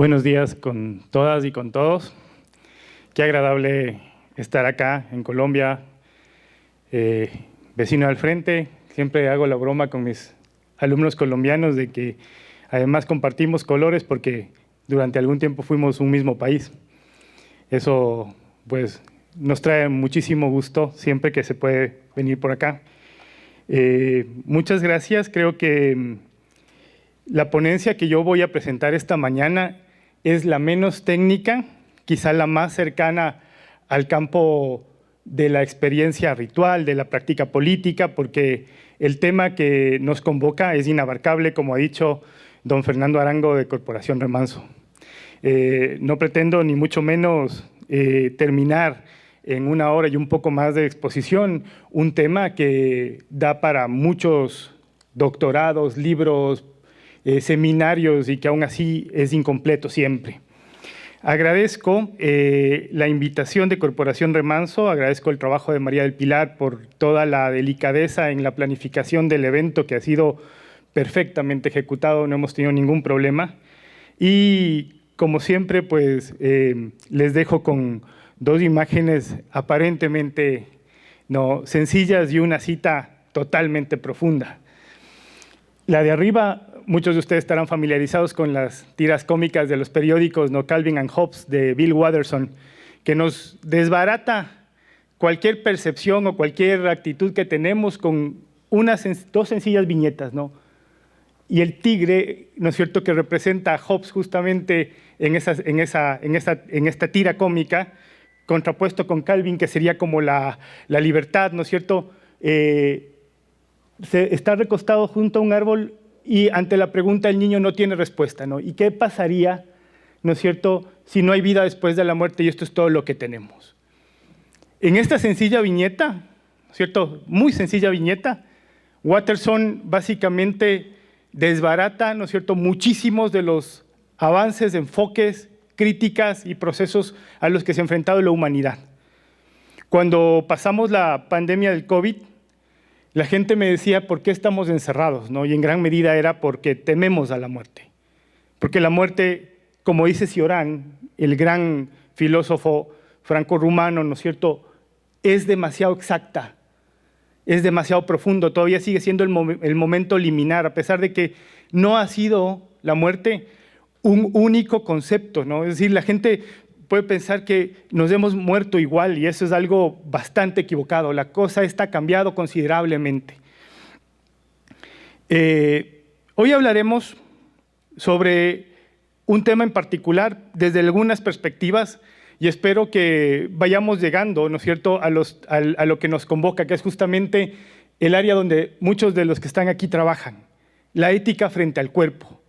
Buenos días con todas y con todos. Qué agradable estar acá en Colombia, vecino al frente. Siempre hago la broma con mis alumnos colombianos de que además compartimos colores porque durante algún tiempo fuimos un mismo país. Eso pues nos trae muchísimo gusto siempre que se puede venir por acá. Muchas gracias. Creo que la ponencia que yo voy a presentar esta mañana es la menos técnica, quizá la más cercana al campo de la experiencia ritual, de la práctica política, porque el tema que nos convoca es inabarcable, como ha dicho don Fernando Arango de Corporación Remanso. No pretendo ni mucho menos terminar en una hora y un poco más de exposición un tema que da para muchos doctorados, libros, seminarios y que aún así es incompleto siempre. Agradezco la invitación de Corporación Remanso, agradezco el trabajo de María del Pilar por toda la delicadeza en la planificación del evento que ha sido perfectamente ejecutado, no hemos tenido ningún problema. Y como siempre, pues les dejo con dos imágenes aparentemente sencillas y una cita totalmente profunda. La de arriba, muchos de ustedes estarán familiarizados con las tiras cómicas de los periódicos, Calvin and Hobbes, de Bill Watterson, que nos desbarata cualquier percepción o cualquier actitud que tenemos con dos sencillas viñetas, Y el tigre, ¿no es cierto?, que representa a Hobbes justamente en esta tira cómica, contrapuesto con Calvin, que sería como la libertad, ¿no es cierto?, está recostado junto a un árbol y ante la pregunta el niño no tiene respuesta, ¿Y qué pasaría, ¿no es cierto?, si no hay vida después de la muerte y esto es todo lo que tenemos? En esta sencilla viñeta, ¿no es cierto?, muy sencilla viñeta, Watterson básicamente desbarata, ¿no es cierto?, muchísimos de los avances, enfoques, críticas y procesos a los que se ha enfrentado la humanidad. Cuando pasamos la pandemia del COVID, la gente me decía, ¿por qué estamos encerrados? Y en gran medida era porque tememos a la muerte. Porque la muerte, como dice Cioran, el gran filósofo franco-rumano, ¿no es cierto?, es demasiado exacta, es demasiado profundo, todavía sigue siendo el momento liminar, a pesar de que no ha sido la muerte un único concepto, Es decir, la gente puede pensar que nos hemos muerto igual y eso es algo bastante equivocado. La cosa está cambiado considerablemente. Hoy hablaremos sobre un tema en particular desde algunas perspectivas y espero que vayamos llegando, ¿no es cierto?, a lo que nos convoca, que es justamente el área donde muchos de los que están aquí trabajan, la ética frente al cuerpo.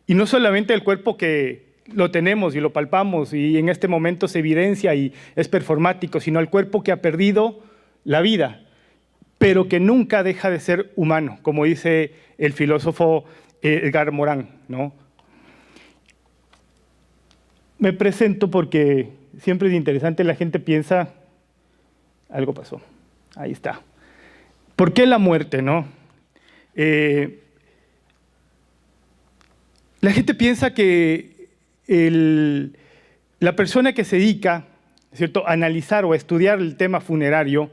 Y no solamente el cuerpo que lo tenemos y lo palpamos y en este momento se evidencia y es performático, sino el cuerpo que ha perdido la vida, pero que nunca deja de ser humano, como dice el filósofo Edgar Morin, Me presento porque siempre es interesante, la gente piensa, algo pasó, ahí está. ¿Por qué la muerte, La gente piensa que la persona que se dedica, ¿cierto?, a analizar o a estudiar el tema funerario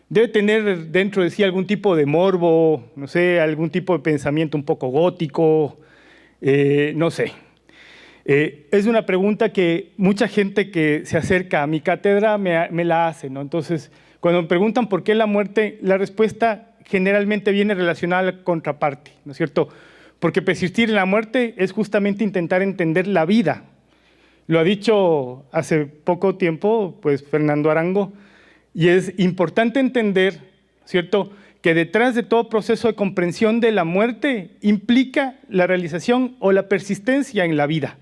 debe tener dentro de sí algún tipo de morbo, no sé, algún tipo de pensamiento un poco gótico, no sé. Es una pregunta que mucha gente que se acerca a mi cátedra me la hace, Entonces, cuando me preguntan por qué la muerte, la respuesta generalmente viene relacionada a la contraparte, ¿no es cierto?, porque persistir en la muerte es justamente intentar entender la vida. Lo ha dicho hace poco tiempo, pues, Fernando Arango, y es importante entender, ¿cierto?, que detrás de todo proceso de comprensión de la muerte implica la realización o la persistencia en la vida.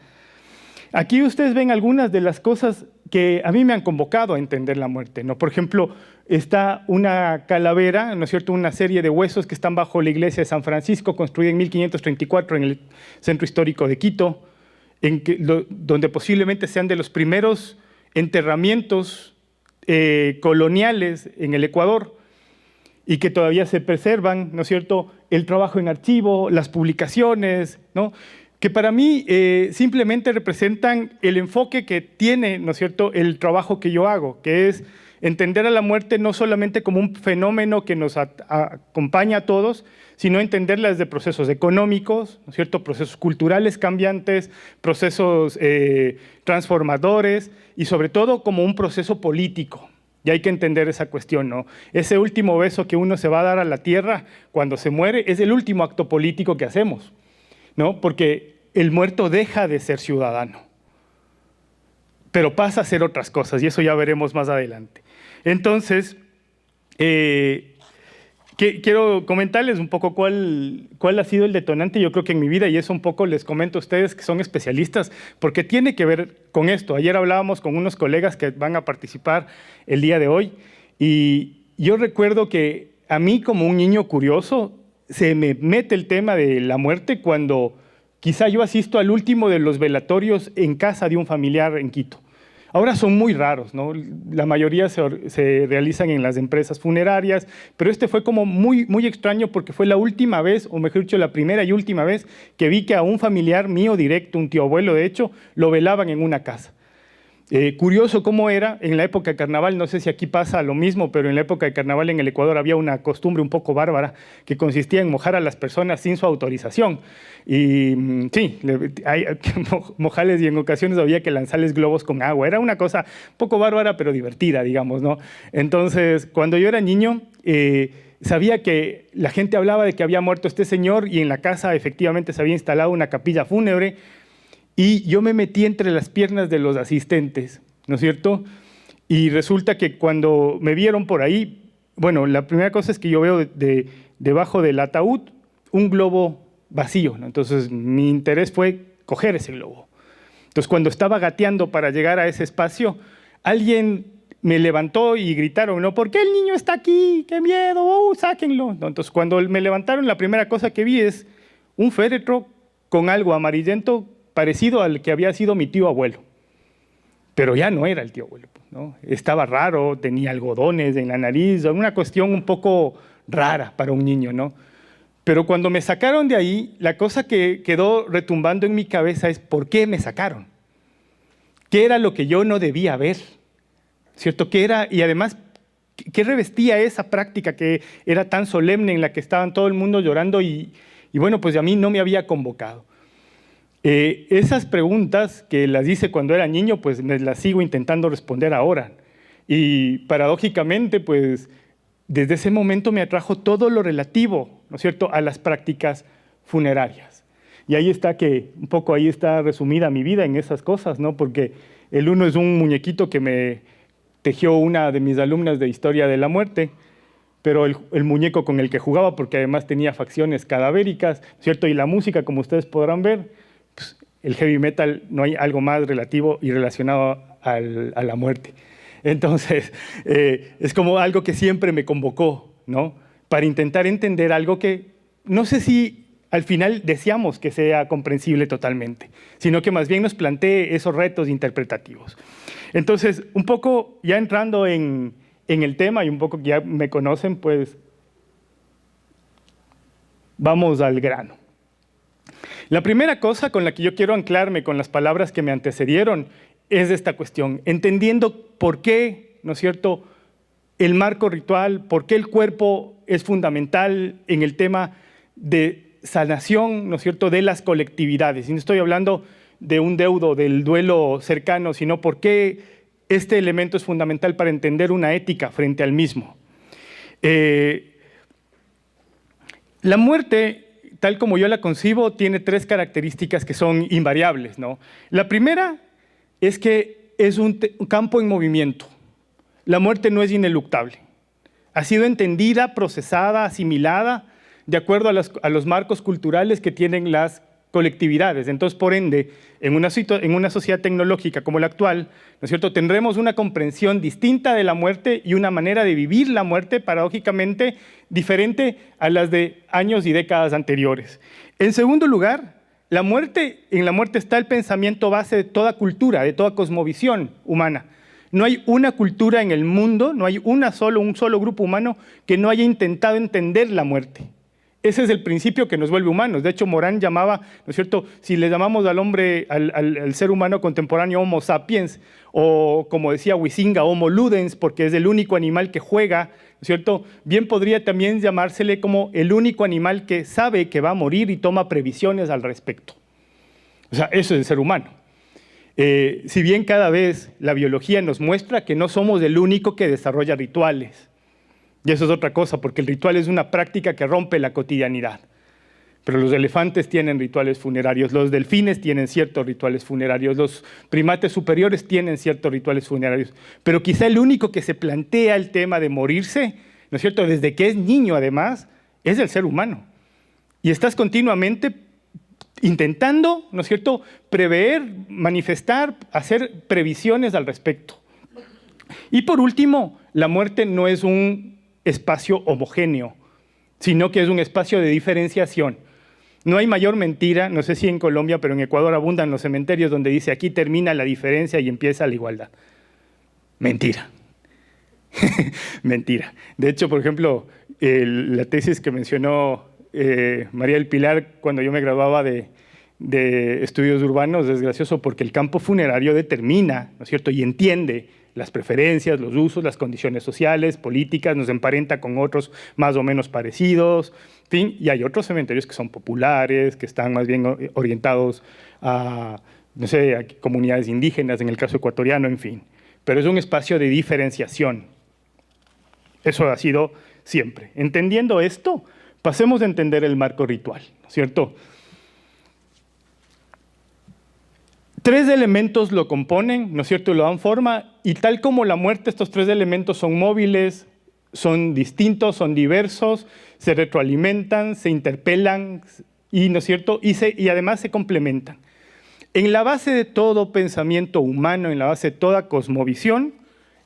Aquí ustedes ven algunas de las cosas que a mí me han convocado a entender la muerte, Por ejemplo, está una calavera, ¿no es cierto?, una serie de huesos que están bajo la iglesia de San Francisco, construida en 1534 en el centro histórico de Quito, donde posiblemente sean de los primeros enterramientos coloniales en el Ecuador y que todavía se preservan, ¿no es cierto?, el trabajo en archivo, las publicaciones, que para mí simplemente representan el enfoque que tiene, ¿no es cierto?, el trabajo que yo hago, que es entender a la muerte no solamente como un fenómeno que nos acompaña a todos, sino entenderla desde procesos económicos, ¿no es cierto?, procesos culturales cambiantes, procesos transformadores y sobre todo como un proceso político. Y hay que entender esa cuestión, ¿no? Ese último beso que uno se va a dar a la tierra cuando se muere es el último acto político que hacemos, ¿no? Porque el muerto deja de ser ciudadano, pero pasa a ser otras cosas y eso ya veremos más adelante. Entonces, quiero comentarles un poco cuál ha sido el detonante, yo creo que en mi vida, y eso un poco les comento a ustedes que son especialistas, porque tiene que ver con esto. Ayer hablábamos con unos colegas que van a participar el día de hoy y yo recuerdo que a mí como un niño curioso se me mete el tema de la muerte cuando quizá yo asisto al último de los velatorios en casa de un familiar en Quito. Ahora son muy raros, ¿no? La mayoría se realizan en las empresas funerarias, pero este fue como muy extraño porque fue la última vez, o mejor dicho, la primera y última vez que vi que a un familiar mío directo, un tío abuelo de hecho, lo velaban en una casa. Curioso cómo era en la época de carnaval, no sé si aquí pasa lo mismo, pero en la época de carnaval en el Ecuador había una costumbre un poco bárbara que consistía en mojar a las personas sin su autorización. Y sí, hay mojarles y en ocasiones había que lanzarles globos con agua. Era una cosa un poco bárbara, pero divertida, digamos, ¿no? Entonces, cuando yo era niño, sabía que la gente hablaba de que había muerto este señor y en la casa efectivamente se había instalado una capilla fúnebre. Y yo me metí entre las piernas de los asistentes, ¿no es cierto? Y resulta que cuando me vieron por ahí, bueno, la primera cosa es que yo veo debajo del ataúd un globo vacío, ¿no? Entonces mi interés fue coger ese globo. Entonces cuando estaba gateando para llegar a ese espacio, alguien me levantó y gritaron, ¿no? ¿Por qué el niño está aquí? ¡Qué miedo! ¡Sáquenlo! ¿No? Entonces cuando me levantaron, la primera cosa que vi es un féretro con algo amarillento parecido al que había sido mi tío abuelo, pero ya no era el tío abuelo, ¿no? Estaba raro, tenía algodones en la nariz, una cuestión un poco rara para un niño, ¿no? Pero cuando me sacaron de ahí, la cosa que quedó retumbando en mi cabeza es ¿por qué me sacaron? ¿Qué era lo que yo no debía ver? ¿Cierto? ¿Qué era? Y además, ¿qué revestía esa práctica que era tan solemne en la que estaban todo el mundo llorando y bueno, pues a mí no me había convocado? Esas preguntas que las hice cuando era niño, pues me las sigo intentando responder ahora. Y paradójicamente, pues desde ese momento me atrajo todo lo relativo, ¿no es cierto?, a las prácticas funerarias. Y ahí está un poco ahí está resumida mi vida en esas cosas, ¿no? Porque el uno es un muñequito que me tejió una de mis alumnas de Historia de la Muerte, pero el muñeco con el que jugaba, porque además tenía facciones cadavéricas, ¿cierto? Y la música, como ustedes podrán ver, pues, el heavy metal no hay algo más relativo y relacionado a la muerte. Entonces, es como algo que siempre me convocó, ¿no? Para intentar entender algo que no sé si al final deseamos que sea comprensible totalmente, sino que más bien nos plantee esos retos interpretativos. Entonces, un poco ya entrando en el tema y un poco que ya me conocen, pues vamos al grano. La primera cosa con la que yo quiero anclarme con las palabras que me antecedieron es esta cuestión, entendiendo por qué, ¿no es cierto?, el marco ritual, por qué el cuerpo es fundamental en el tema de sanación, ¿no es cierto?, de las colectividades. Y no estoy hablando de un deudo, del duelo cercano, sino por qué este elemento es fundamental para entender una ética frente al mismo. La muerte, tal como yo la concibo, tiene tres características que son invariables, ¿no? La primera es que es un campo en movimiento. La muerte no es ineluctable. Ha sido entendida, procesada, asimilada, de acuerdo a los marcos culturales que tienen las colectividades. Entonces, por ende, en una sociedad tecnológica como la actual, ¿no es cierto?, tendremos una comprensión distinta de la muerte y una manera de vivir la muerte, paradójicamente, diferente a las de años y décadas anteriores. En segundo lugar, en la muerte está el pensamiento base de toda cultura, de toda cosmovisión humana. No hay una cultura en el mundo, no hay un solo grupo humano que no haya intentado entender la muerte. Ese es el principio que nos vuelve humanos. De hecho, Morán llamaba, ¿no es cierto?, si le llamamos al hombre, al ser humano contemporáneo Homo sapiens, o como decía Huizinga, Homo ludens, porque es el único animal que juega, ¿no es cierto?, bien podría también llamársele como el único animal que sabe que va a morir y toma previsiones al respecto. O sea, eso es el ser humano. Si bien cada vez la biología nos muestra que no somos el único que desarrolla rituales. Y eso es otra cosa, porque el ritual es una práctica que rompe la cotidianidad. Pero los elefantes tienen rituales funerarios, los delfines tienen ciertos rituales funerarios, los primates superiores tienen ciertos rituales funerarios. Pero quizá el único que se plantea el tema de morirse, ¿no es cierto?, desde que es niño además, es el ser humano. Y estás continuamente intentando, ¿no es cierto?, prever, manifestar, hacer previsiones al respecto. Y por último, la muerte no es un espacio homogéneo, sino que es un espacio de diferenciación. No hay mayor mentira, no sé si en Colombia, pero en Ecuador abundan los cementerios donde dice aquí termina la diferencia y empieza la igualdad. Mentira. Mentira. De hecho, por ejemplo, la tesis que mencionó María del Pilar cuando yo me graduaba de estudios urbanos es gracioso porque el campo funerario determina, ¿no es cierto?, y entiende las preferencias, los usos, las condiciones sociales, políticas, nos emparenta con otros más o menos parecidos, en fin, y hay otros cementerios que son populares, que están más bien orientados a, no sé, a comunidades indígenas, en el caso ecuatoriano, en fin. Pero es un espacio de diferenciación. Eso ha sido siempre. Entendiendo esto, pasemos a entender el marco ritual, ¿no es cierto? 3 elementos lo componen, ¿no es cierto?, y lo dan forma, y tal como la muerte, estos 3 elementos son móviles, son distintos, son diversos, se retroalimentan, se interpelan, y, ¿no es cierto?, y además se complementan. En la base de todo pensamiento humano, en la base de toda cosmovisión,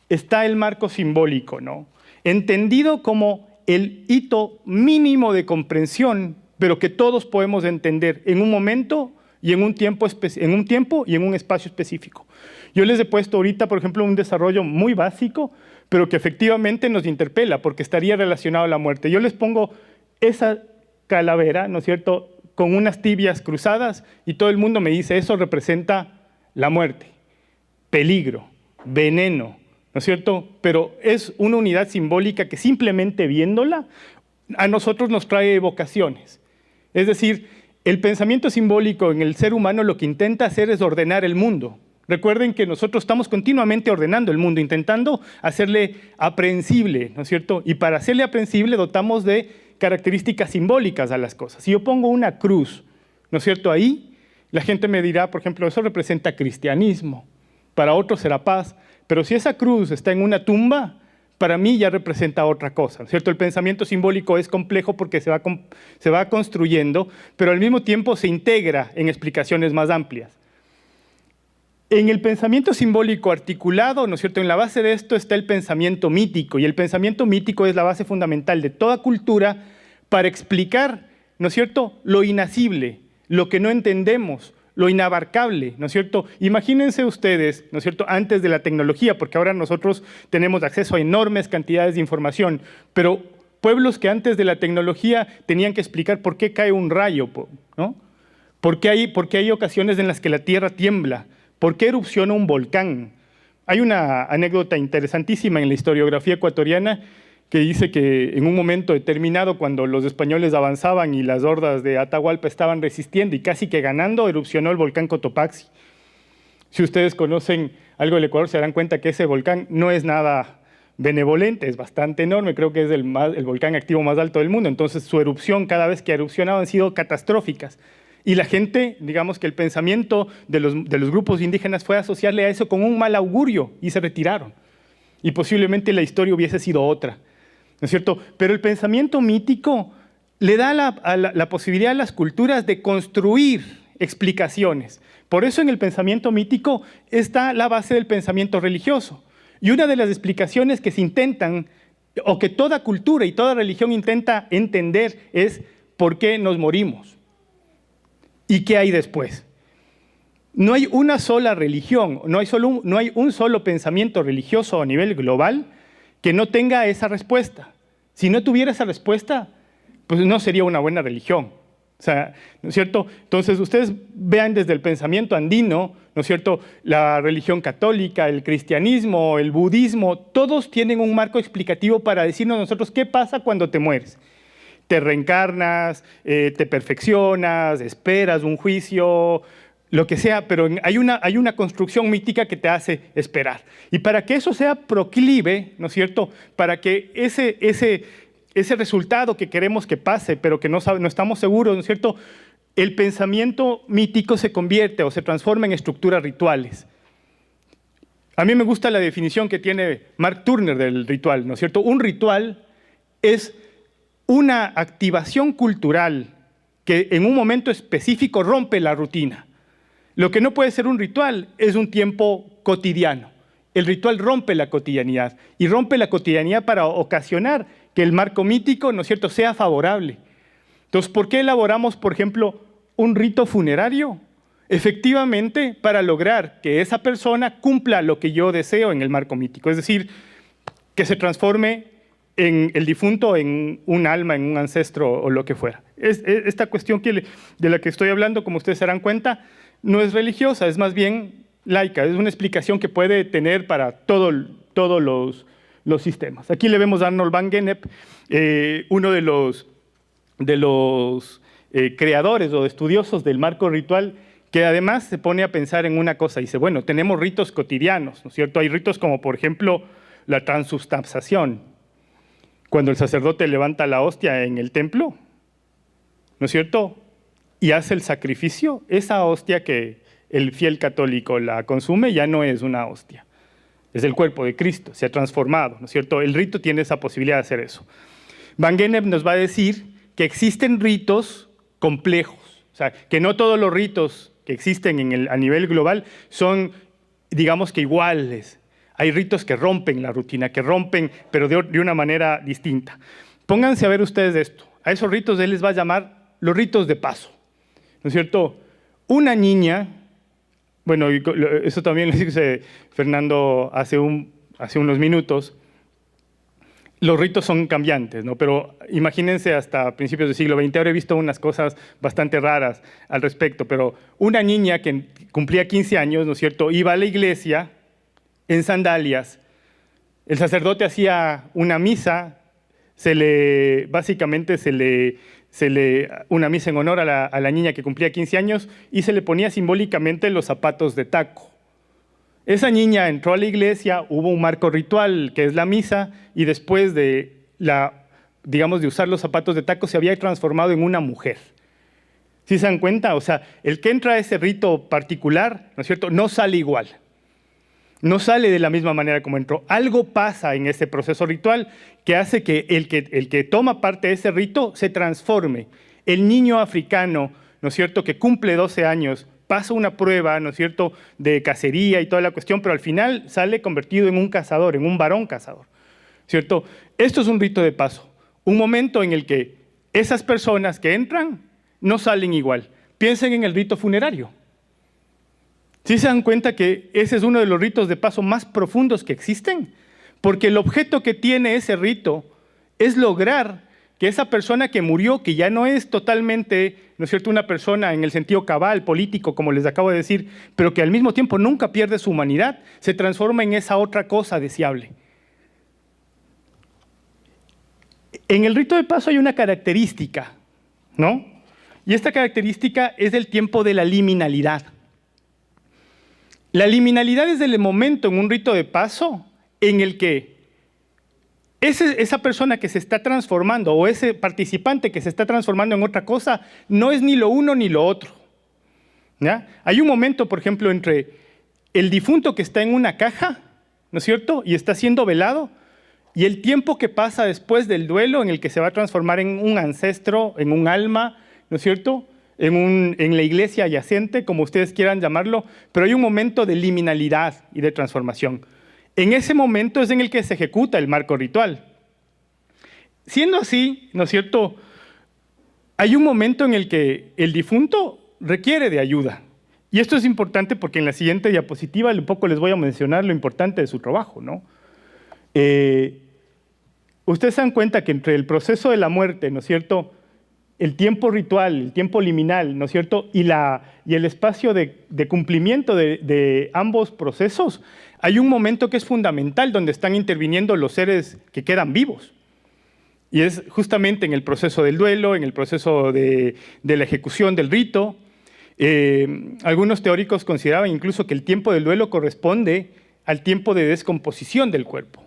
está el marco simbólico, ¿no?, entendido como el hito mínimo de comprensión, pero que todos podemos entender en un momento y en un tiempo y en un espacio específico. Yo les he puesto ahorita, por ejemplo, un desarrollo muy básico, pero que efectivamente nos interpela, porque estaría relacionado a la muerte. Yo les pongo esa calavera, ¿no es cierto?, con unas tibias cruzadas, y todo el mundo me dice, eso representa la muerte, peligro, veneno, ¿no es cierto? Pero es una unidad simbólica que simplemente viéndola, a nosotros nos trae evocaciones. Es decir, el pensamiento simbólico en el ser humano lo que intenta hacer es ordenar el mundo. Recuerden que nosotros estamos continuamente ordenando el mundo, intentando hacerle aprehensible, ¿no es cierto? Y para hacerle aprehensible dotamos de características simbólicas a las cosas. Si yo pongo una cruz, ¿no es cierto?, ahí, la gente me dirá, por ejemplo, eso representa cristianismo, para otros será paz, pero si esa cruz está en una tumba, para mí ya representa otra cosa, ¿no es cierto? El pensamiento simbólico es complejo porque se va construyendo, pero al mismo tiempo se integra en explicaciones más amplias. En el pensamiento simbólico articulado, ¿no es cierto?, en la base de esto está el pensamiento mítico, y el pensamiento mítico es la base fundamental de toda cultura para explicar, ¿no es cierto?, lo inacible, lo que no entendemos, lo inabarcable, ¿no es cierto? Imagínense ustedes, ¿no es cierto?, antes de la tecnología, porque ahora nosotros tenemos acceso a enormes cantidades de información, pero pueblos que antes de la tecnología tenían que explicar por qué cae un rayo, ¿no? ¿Por qué hay ocasiones en las que la tierra tiembla? ¿Por qué erupciona un volcán? Hay una anécdota interesantísima en la historiografía ecuatoriana que dice que en un momento determinado, cuando los españoles avanzaban y las hordas de Atahualpa estaban resistiendo y casi que ganando, erupcionó el volcán Cotopaxi. Si ustedes conocen algo del Ecuador, se darán cuenta que ese volcán no es nada benevolente, es bastante enorme, creo que es el volcán activo más alto del mundo, entonces su erupción, cada vez que ha erupcionado, han sido catastróficas. Y la gente, digamos que el pensamiento de los grupos indígenas fue asociarle a eso con un mal augurio y se retiraron. Y posiblemente la historia hubiese sido otra, ¿no es cierto? Pero el pensamiento mítico le da la posibilidad a las culturas de construir explicaciones. Por eso en el pensamiento mítico está la base del pensamiento religioso. Y una de las explicaciones que se intentan, o que toda cultura y toda religión intenta entender, es por qué nos morimos. ¿Y qué hay después? No hay una sola religión, no hay un solo pensamiento religioso a nivel global que no tenga esa respuesta. Si no tuviera esa respuesta, pues no sería una buena religión. O sea, ¿no es cierto? Entonces, ustedes vean desde el pensamiento andino, ¿no es cierto? La religión católica, el cristianismo, el budismo, todos tienen un marco explicativo para decirnos nosotros qué pasa cuando te mueres. Te reencarnas, te perfeccionas, esperas un juicio, lo que sea, pero hay una construcción mítica que te hace esperar. Y para que eso sea proclive, ¿no es cierto? Para que ese resultado que queremos que pase, pero que no estamos seguros, ¿no es cierto? El pensamiento mítico se convierte o se transforma en estructuras rituales. A mí me gusta la definición que tiene Mark Turner del ritual, ¿no es cierto? Un ritual es una activación cultural que en un momento específico rompe la rutina. Lo que no puede ser un ritual es un tiempo cotidiano. El ritual rompe la cotidianidad y rompe la cotidianidad para ocasionar que el marco mítico, ¿no es cierto?, sea favorable. Entonces, ¿por qué elaboramos, por ejemplo, un rito funerario? Efectivamente, para lograr que esa persona cumpla lo que yo deseo en el marco mítico, es decir, que se transforme en el difunto en un alma, en un ancestro o lo que fuera. Esta cuestión de la que estoy hablando, como ustedes se darán cuenta, no es religiosa, es más bien laica, es una explicación que puede tener para todos los sistemas. Aquí le vemos a Arnold van Gennep, uno de los creadores o estudiosos del marco ritual, que además se pone a pensar en una cosa, dice, bueno, tenemos ritos cotidianos, ¿no es cierto? Hay ritos como, por ejemplo, la transubstanciación, cuando el sacerdote levanta la hostia en el templo, ¿no es cierto?, y hace el sacrificio, esa hostia que el fiel católico la consume ya no es una hostia, es el cuerpo de Cristo, se ha transformado, ¿no es cierto? El rito tiene esa posibilidad de hacer eso. Van Gennep nos va a decir que existen ritos complejos, o sea, que no todos los ritos que existen a nivel global son, digamos que iguales. Hay ritos que rompen la rutina, que rompen, pero de una manera distinta. Pónganse a ver ustedes esto. A esos ritos él les va a llamar los ritos de paso, ¿no es cierto? Una niña, bueno, eso también lo dice Fernando hace unos minutos, los ritos son cambiantes, ¿no? Pero imagínense hasta principios del siglo XX, ahora he visto unas cosas bastante raras al respecto, pero una niña que cumplía 15 años, ¿no es cierto?, iba a la iglesia en sandalias, el sacerdote hacía una misa, básicamente una misa en honor a la niña que cumplía 15 años y se le ponía simbólicamente los zapatos de taco. Esa niña entró a la iglesia, hubo un marco ritual que es la misa y después de usar los zapatos de taco se había transformado en una mujer. ¿Sí se dan cuenta? O sea, el que entra a ese rito particular, ¿no es cierto?, no sale igual. No sale de la misma manera como entró. Algo pasa en ese proceso ritual que hace que el que toma parte de ese rito se transforme. El niño africano, ¿no es cierto?, que cumple 12 años, pasa una prueba, ¿no es cierto?, de cacería y toda la cuestión, pero al final sale convertido en un cazador, en un varón cazador, ¿cierto? Esto es un rito de paso, un momento en el que esas personas que entran no salen igual. Piensen en el rito funerario. ¿Sí se dan cuenta que ese es uno de los ritos de paso más profundos que existen? Porque el objeto que tiene ese rito es lograr que esa persona que murió, que ya no es totalmente, ¿no es cierto?, una persona en el sentido cabal, político, como les acabo de decir, pero que al mismo tiempo nunca pierde su humanidad, se transforma en esa otra cosa deseable. En el rito de paso hay una característica, ¿no? Y esta característica es el tiempo de la liminalidad. La liminalidad es el momento en un rito de paso en el que esa persona que se está transformando o ese participante que se está transformando en otra cosa no es ni lo uno ni lo otro, ¿ya? Hay un momento, por ejemplo, entre el difunto que está en una caja, ¿no es cierto?, y está siendo velado, y el tiempo que pasa después del duelo en el que se va a transformar en un ancestro, en un alma, ¿no es cierto?, en la iglesia adyacente, como ustedes quieran llamarlo, pero hay un momento de liminalidad y de transformación. En ese momento es en el que se ejecuta el marco ritual. Siendo así, ¿no es cierto?, hay un momento en el que el difunto requiere de ayuda. Y esto es importante porque en la siguiente diapositiva un poco les voy a mencionar lo importante de su trabajo, ¿no? ustedes se dan cuenta que entre el proceso de la muerte, ¿no es cierto?, el tiempo ritual, el tiempo liminal, ¿no es cierto?, y el espacio de cumplimiento de ambos procesos, hay un momento que es fundamental donde están interviniendo los seres que quedan vivos. Y es justamente en el proceso del duelo, en el proceso de la ejecución del rito. Algunos teóricos consideraban incluso que el tiempo del duelo corresponde al tiempo de descomposición del cuerpo.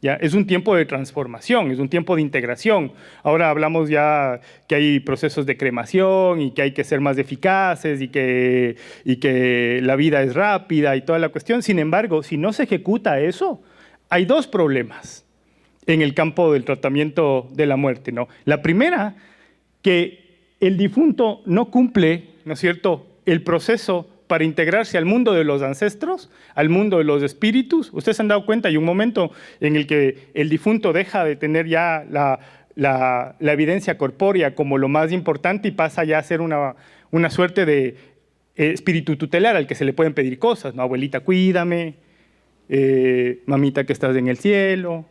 ¿Ya? Es un tiempo de transformación, es un tiempo de integración. Ahora hablamos ya que hay procesos de cremación y que hay que ser más eficaces y que la vida es rápida y toda la cuestión. Sin embargo, si no se ejecuta eso, hay dos problemas en el campo del tratamiento de la muerte, ¿no? La primera, que el difunto no cumple, ¿no es cierto?, el proceso para integrarse al mundo de los ancestros, al mundo de los espíritus. Ustedes se han dado cuenta, hay un momento en el que el difunto deja de tener ya la evidencia corpórea como lo más importante y pasa ya a ser una suerte de espíritu tutelar al que se le pueden pedir cosas, ¿no? Abuelita, cuídame, mamita que estás en el cielo.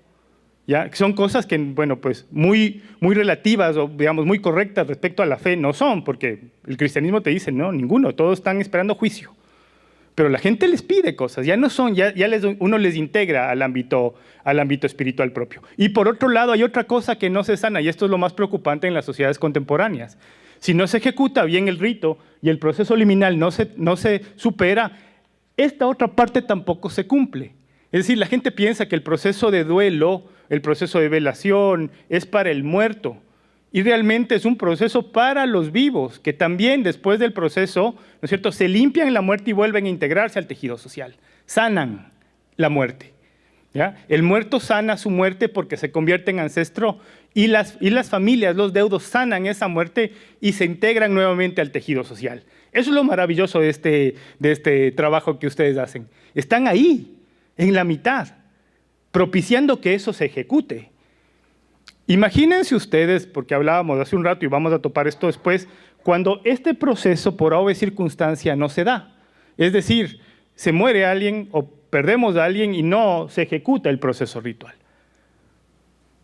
¿Ya? Son cosas que, bueno, pues muy relativas o, digamos, muy correctas respecto a la fe no son, porque el cristianismo te dice, no, ninguno, todos están esperando juicio. Pero la gente les pide cosas, ya no son, uno les integra al ámbito espiritual propio. Y por otro lado, hay otra cosa que no se sana, y esto es lo más preocupante en las sociedades contemporáneas. Si no se ejecuta bien el rito y el proceso liminal no se supera, esta otra parte tampoco se cumple. Es decir, la gente piensa que el proceso de duelo, el proceso de velación, es para el muerto. Y realmente es un proceso para los vivos, que también después del proceso, ¿no es cierto?, se limpian la muerte y vuelven a integrarse al tejido social. Sanan la muerte. ¿Ya? El muerto sana su muerte porque se convierte en ancestro y las familias, los deudos, sanan esa muerte y se integran nuevamente al tejido social. Eso es lo maravilloso de este trabajo que ustedes hacen. Están ahí, en la mitad, propiciando que eso se ejecute. Imagínense ustedes, porque hablábamos hace un rato y vamos a topar esto después, cuando este proceso por obvia circunstancia no se da. Es decir, se muere alguien o perdemos a alguien y no se ejecuta el proceso ritual.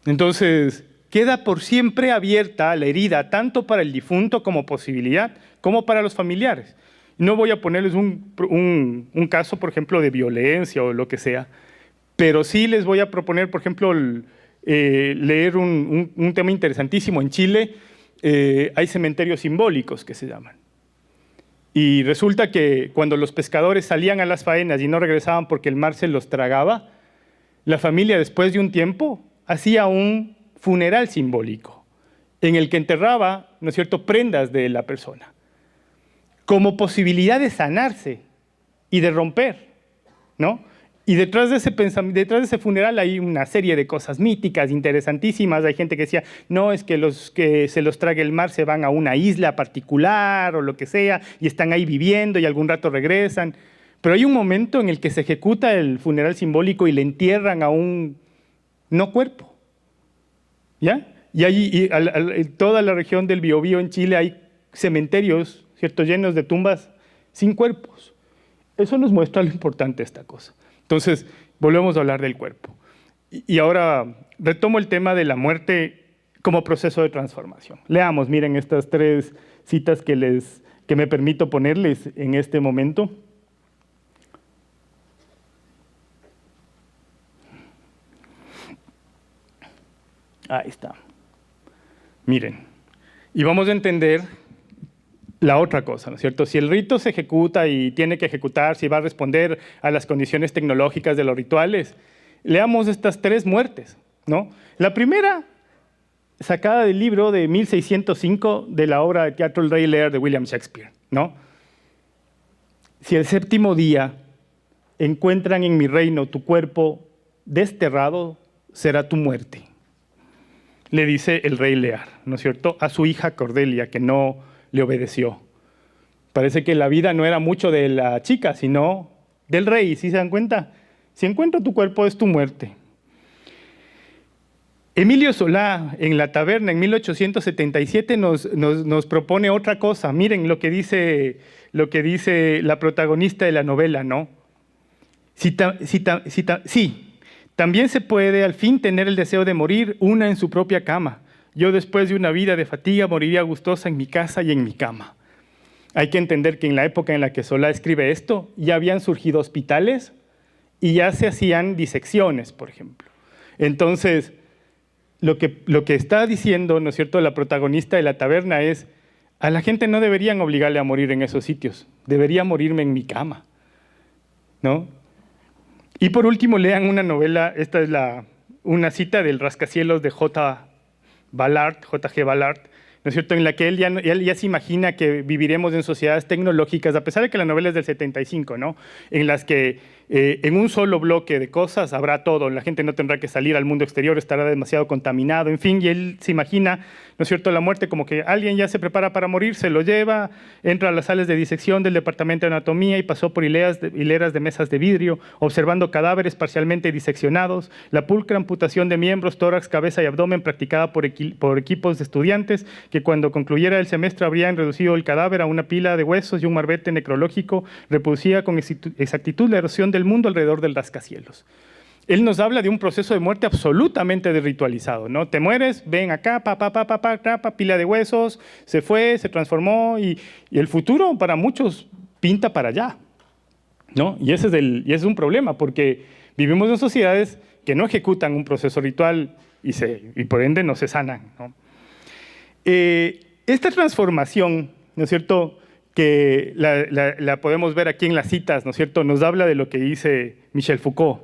Entonces, queda por siempre abierta la herida, tanto para el difunto como posibilidad, como para los familiares. No voy a ponerles un caso, por ejemplo, de violencia o lo que sea, pero sí les voy a proponer, por ejemplo, leer un tema interesantísimo. En Chile hay cementerios simbólicos que se llaman. Y resulta que cuando los pescadores salían a las faenas y no regresaban porque el mar se los tragaba, la familia después de un tiempo hacía un funeral simbólico en el que enterraba, ¿no es cierto?, prendas de la persona, como posibilidad de sanarse y de romper, ¿no? Y detrás de ese funeral hay una serie de cosas míticas, interesantísimas. Hay gente que decía, no, es que los que se los trague el mar se van a una isla particular o lo que sea, y están ahí viviendo y algún rato regresan. Pero hay un momento en el que se ejecuta el funeral simbólico y le entierran a un no cuerpo, ¿ya? Y en toda la región del Biobío en Chile hay cementerios, ¿cierto?, llenos de tumbas sin cuerpos. Eso nos muestra lo importante de esta cosa. Entonces, volvemos a hablar del cuerpo. Y ahora retomo el tema de la muerte como proceso de transformación. Leamos, miren estas 3 citas que me permito ponerles en este momento. Ahí está. Miren, y vamos a entender la otra cosa, ¿no es cierto? Si el rito se ejecuta y tiene que ejecutarse y va a responder a las condiciones tecnológicas de los rituales, leamos estas 3 muertes, ¿no? La primera, sacada del libro de 1605 de la obra de teatro El Rey Lear de William Shakespeare, ¿no? Si el 7º día encuentran en mi reino tu cuerpo desterrado, será tu muerte, le dice el rey Lear, ¿no es cierto?, a su hija Cordelia, que no le obedeció. Parece que la vida no era mucho de la chica, sino del rey. ¿Sí se dan cuenta? Si encuentro tu cuerpo, es tu muerte. Emilio Solá, en La Taberna, en 1877, nos propone otra cosa. Miren lo que dice la protagonista de la novela, ¿no? Sí, También se puede al fin tener el deseo de morir una en su propia cama. Yo después de una vida de fatiga moriría gustosa en mi casa y en mi cama. Hay que entender que en la época en la que Solá escribe esto, ya habían surgido hospitales y ya se hacían disecciones, por ejemplo. Entonces, lo que está diciendo, ¿no es cierto?, la protagonista de la taberna es: a la gente no deberían obligarle a morir en esos sitios, debería morirme en mi cama, ¿no? Y por último, lean una novela, esta es una cita del Rascacielos de J.G. Ballard, ¿no es cierto?, en la que él ya se imagina que viviremos en sociedades tecnológicas, a pesar de que la novela es del 75, ¿no?, en las que en un solo bloque de cosas habrá todo, la gente no tendrá que salir al mundo exterior, estará demasiado contaminado, en fin, y él se imagina, ¿no es cierto?, la muerte como que alguien ya se prepara para morir, se lo lleva, entra a las salas de disección del departamento de anatomía y pasó por hileras de mesas de vidrio, observando cadáveres parcialmente diseccionados, la pulcra amputación de miembros, tórax, cabeza y abdomen practicada por equipos de estudiantes que cuando concluyera el semestre habrían reducido el cadáver a una pila de huesos y un marbete necrológico, reproducía con exactitud la erosión del mundo alrededor del rascacielos. Él nos habla de un proceso de muerte absolutamente desritualizado, ¿no? Te mueres, ven acá, pila de huesos, se fue, se transformó y el futuro para muchos pinta para allá, ¿no? Y ese es un problema porque vivimos en sociedades que no ejecutan un proceso ritual y por ende no se sanan, ¿no? Esta transformación, ¿no es cierto?, que la podemos ver aquí en las citas, ¿no es cierto?, nos habla de lo que dice Michel Foucault.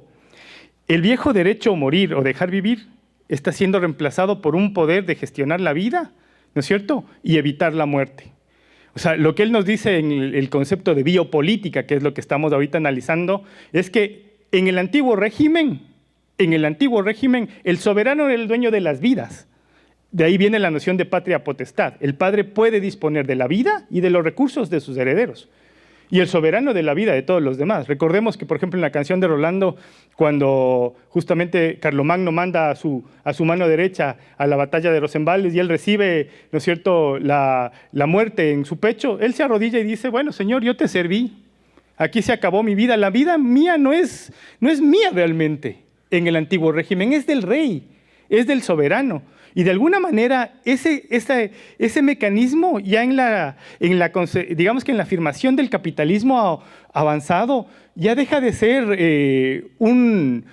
El viejo derecho a morir o dejar vivir está siendo reemplazado por un poder de gestionar la vida, ¿no es cierto?, y evitar la muerte. O sea, lo que él nos dice en el concepto de biopolítica, que es lo que estamos ahorita analizando, es que en el antiguo régimen, el soberano era el dueño de las vidas. De ahí viene la noción de patria potestad. El padre puede disponer de la vida y de los recursos de sus herederos. Y el soberano de la vida de todos los demás. Recordemos que, por ejemplo, en la canción de Rolando, cuando justamente Carlomagno manda a su mano derecha a la batalla de Rosenvalles y él recibe, ¿no es cierto?, la muerte en su pecho, él se arrodilla y dice: bueno, Señor, yo te serví. Aquí se acabó mi vida. La vida mía no es mía realmente en el antiguo régimen, es del rey, es del soberano. Y de alguna manera ese mecanismo ya digamos que en la afirmación del capitalismo avanzado ya deja de ser un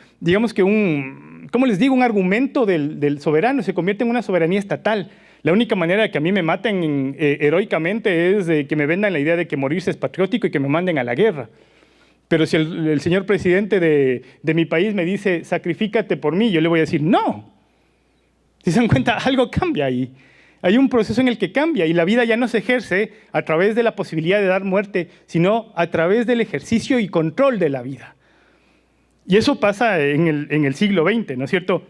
argumento del soberano, se convierte en una soberanía estatal. La única manera de que a mí me maten heroicamente es que me vendan la idea de que morirse es patriótico y que me manden a la guerra. Pero si el señor presidente de mi país me dice: sacrifícate por mí, yo le voy a decir: no. Si se dan cuenta, algo cambia ahí. Hay un proceso en el que cambia y la vida ya no se ejerce a través de la posibilidad de dar muerte, sino a través del ejercicio y control de la vida. Y eso pasa en el siglo XX, ¿no es cierto?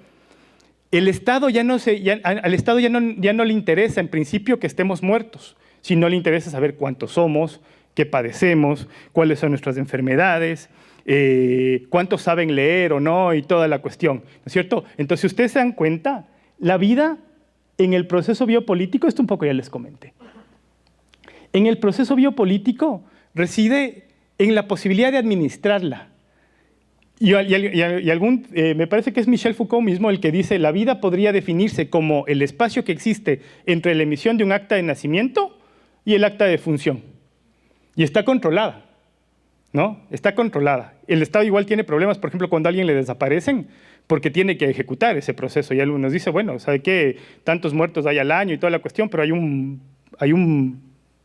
Al Estado ya no le interesa en principio que estemos muertos, sino le interesa saber cuántos somos, qué padecemos, cuáles son nuestras enfermedades, cuántos saben leer o no y toda la cuestión, ¿no es cierto? Entonces, si ustedes se dan cuenta, la vida en el proceso biopolítico, esto un poco ya les comenté, en el proceso biopolítico reside en la posibilidad de administrarla. Me parece que es Michel Foucault mismo el que dice: la vida podría definirse como el espacio que existe entre la emisión de un acta de nacimiento y el acta de función. Y está controlada, ¿no? Está controlada. El Estado igual tiene problemas, por ejemplo, cuando a alguien le desaparecen, porque tiene que ejecutar ese proceso. Y él nos dice: bueno, ¿sabe qué? Tantos muertos hay al año y toda la cuestión, pero hay un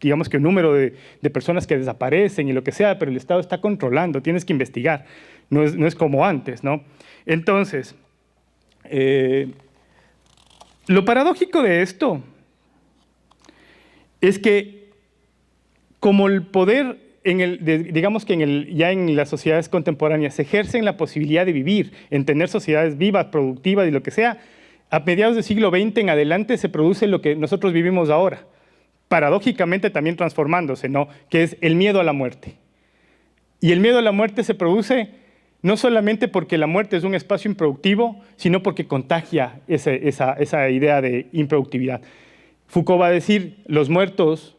digamos que un número de personas que desaparecen y lo que sea, pero el Estado está controlando, tienes que investigar. No es como antes, ¿no? Entonces, lo paradójico de esto es que como el poder, digamos que ya en las sociedades contemporáneas se ejercen la posibilidad de vivir, en tener sociedades vivas, productivas y lo que sea, a mediados del siglo XX en adelante se produce lo que nosotros vivimos ahora, paradójicamente también transformándose, ¿no?, que es el miedo a la muerte. Y el miedo a la muerte se produce no solamente porque la muerte es un espacio improductivo, sino porque contagia esa idea de improductividad. Foucault va a decir: los muertos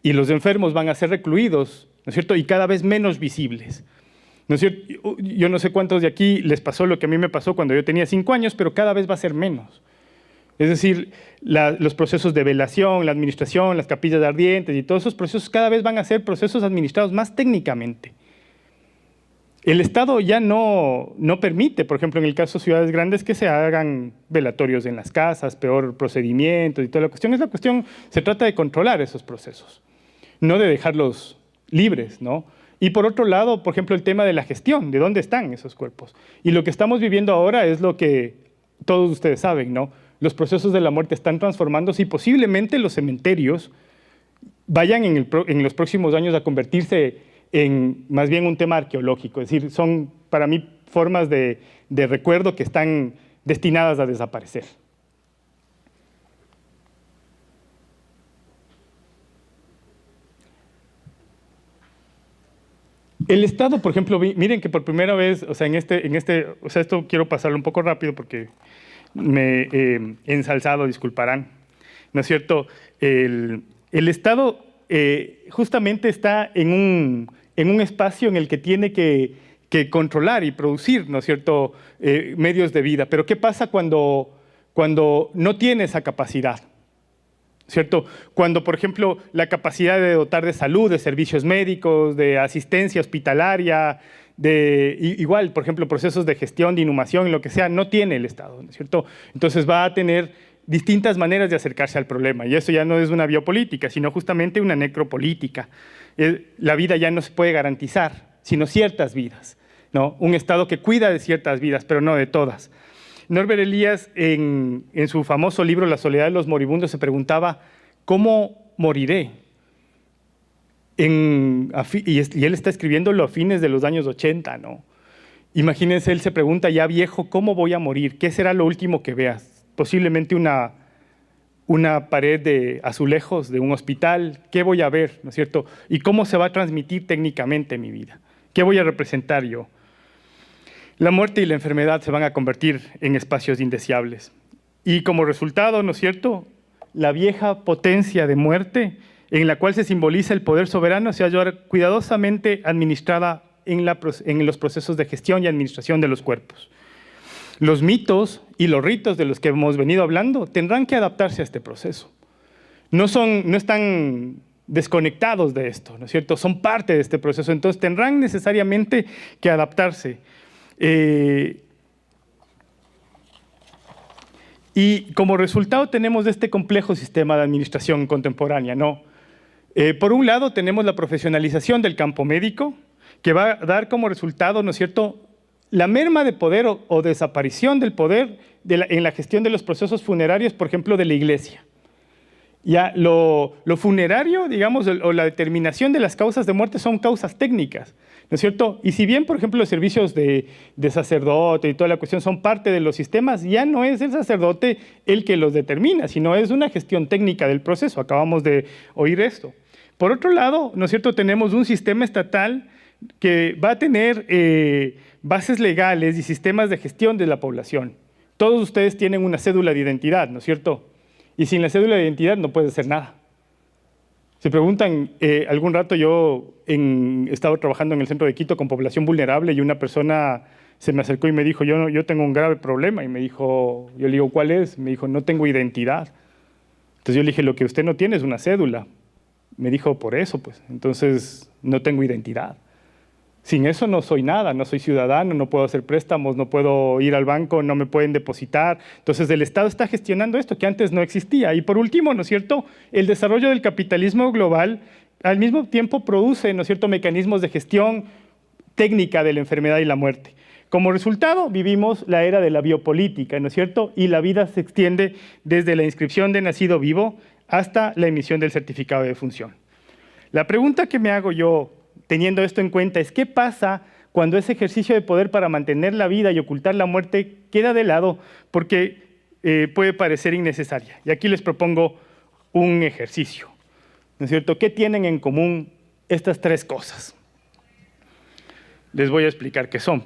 y los enfermos van a ser recluidos, ¿no es cierto?, y cada vez menos visibles. ¿No es cierto? Yo no sé cuántos de aquí les pasó lo que a mí me pasó cuando yo tenía 5 años, pero cada vez va a ser menos. Es decir, los procesos de velación, la administración, las capillas de ardientes y todos esos procesos cada vez van a ser procesos administrados más técnicamente. El Estado ya no permite, por ejemplo, en el caso de ciudades grandes, que se hagan velatorios en las casas, peor procedimiento y toda la cuestión. Se trata de controlar esos procesos, no de dejarlos libres, ¿no? Y por otro lado, por ejemplo, el tema de la gestión, de dónde están esos cuerpos. Y lo que estamos viviendo ahora es lo que todos ustedes saben, ¿no? Los procesos de la muerte están transformándose y posiblemente los cementerios vayan en los próximos años a convertirse en más bien un tema arqueológico. Es decir, son para mí formas de recuerdo que están destinadas a desaparecer. El Estado, por ejemplo, miren que por primera vez, o sea, esto quiero pasarlo un poco rápido porque me he ensalzado, disculparán, ¿no es cierto? El Estado justamente está en un espacio en el que tiene que controlar y producir, ¿no es cierto?, medios de vida. Pero ¿qué pasa cuando no tiene esa capacidad? ¿Cierto? Cuando, por ejemplo, la capacidad de dotar de salud, de servicios médicos, de asistencia hospitalaria, igual, por ejemplo, procesos de gestión, de inhumación, lo que sea, no tiene el Estado, ¿no es cierto? Entonces va a tener distintas maneras de acercarse al problema, y eso ya no es una biopolítica, sino justamente una necropolítica. La vida ya no se puede garantizar, sino ciertas vidas, ¿no? Un Estado que cuida de ciertas vidas, pero no de todas. Norbert Elias, en su famoso libro La soledad de los moribundos, se preguntaba, ¿cómo moriré? Y él está escribiéndolo a fines de los años 80, ¿no? Imagínense, él se pregunta ya viejo, ¿cómo voy a morir? ¿Qué será lo último que veas? Posiblemente una pared de azulejos de un hospital. ¿Qué voy a ver? ¿No es cierto? ¿Y cómo se va a transmitir técnicamente mi vida? ¿Qué voy a representar yo? La muerte y la enfermedad se van a convertir en espacios indeseables. Y como resultado, ¿no es cierto?, la vieja potencia de muerte en la cual se simboliza el poder soberano se hallará cuidadosamente administrada en los procesos de gestión y administración de los cuerpos. Los mitos y los ritos de los que hemos venido hablando tendrán que adaptarse a este proceso. No están desconectados de esto, ¿no es cierto? Son parte de este proceso, entonces tendrán necesariamente que adaptarse. Y como resultado tenemos este complejo sistema de administración contemporánea, ¿no? Por un lado tenemos la profesionalización del campo médico, que va a dar como resultado, ¿no es cierto?, la merma de poder o desaparición del poder en la gestión de los procesos funerarios, por ejemplo, de la Iglesia. Ya lo funerario, digamos, o la determinación de las causas de muerte son causas técnicas, ¿no es cierto? Y si bien, por ejemplo, los servicios de sacerdote y toda la cuestión son parte de los sistemas, ya no es el sacerdote el que los determina, sino es una gestión técnica del proceso. Acabamos de oír esto. Por otro lado, ¿no es cierto?, tenemos un sistema estatal que va a tener bases legales y sistemas de gestión de la población. Todos ustedes tienen una cédula de identidad, ¿no es cierto? Y sin la cédula de identidad no puedes hacer nada. Se preguntan, algún rato yo estaba trabajando en el centro de Quito con población vulnerable y una persona se me acercó y me dijo, yo tengo un grave problema. Y me dijo, yo le digo, ¿cuál es? Me dijo, no tengo identidad. Entonces yo le dije, lo que usted no tiene es una cédula. Me dijo, por eso, pues, entonces no tengo identidad. Sin eso no soy nada, no soy ciudadano, no puedo hacer préstamos, no puedo ir al banco, no me pueden depositar. Entonces el Estado está gestionando esto que antes no existía. Y por último, ¿no es cierto?, el desarrollo del capitalismo global al mismo tiempo produce, ¿no es cierto?, mecanismos de gestión técnica de la enfermedad y la muerte. Como resultado, vivimos la era de la biopolítica, ¿no es cierto?, y la vida se extiende desde la inscripción de nacido vivo hasta la emisión del certificado de defunción. La pregunta que me hago yo, teniendo esto en cuenta, es ¿qué pasa cuando ese ejercicio de poder para mantener la vida y ocultar la muerte queda de lado porque puede parecer innecesaria? Y aquí les propongo un ejercicio, ¿no es cierto? ¿Qué tienen en común estas tres cosas? Les voy a explicar qué son,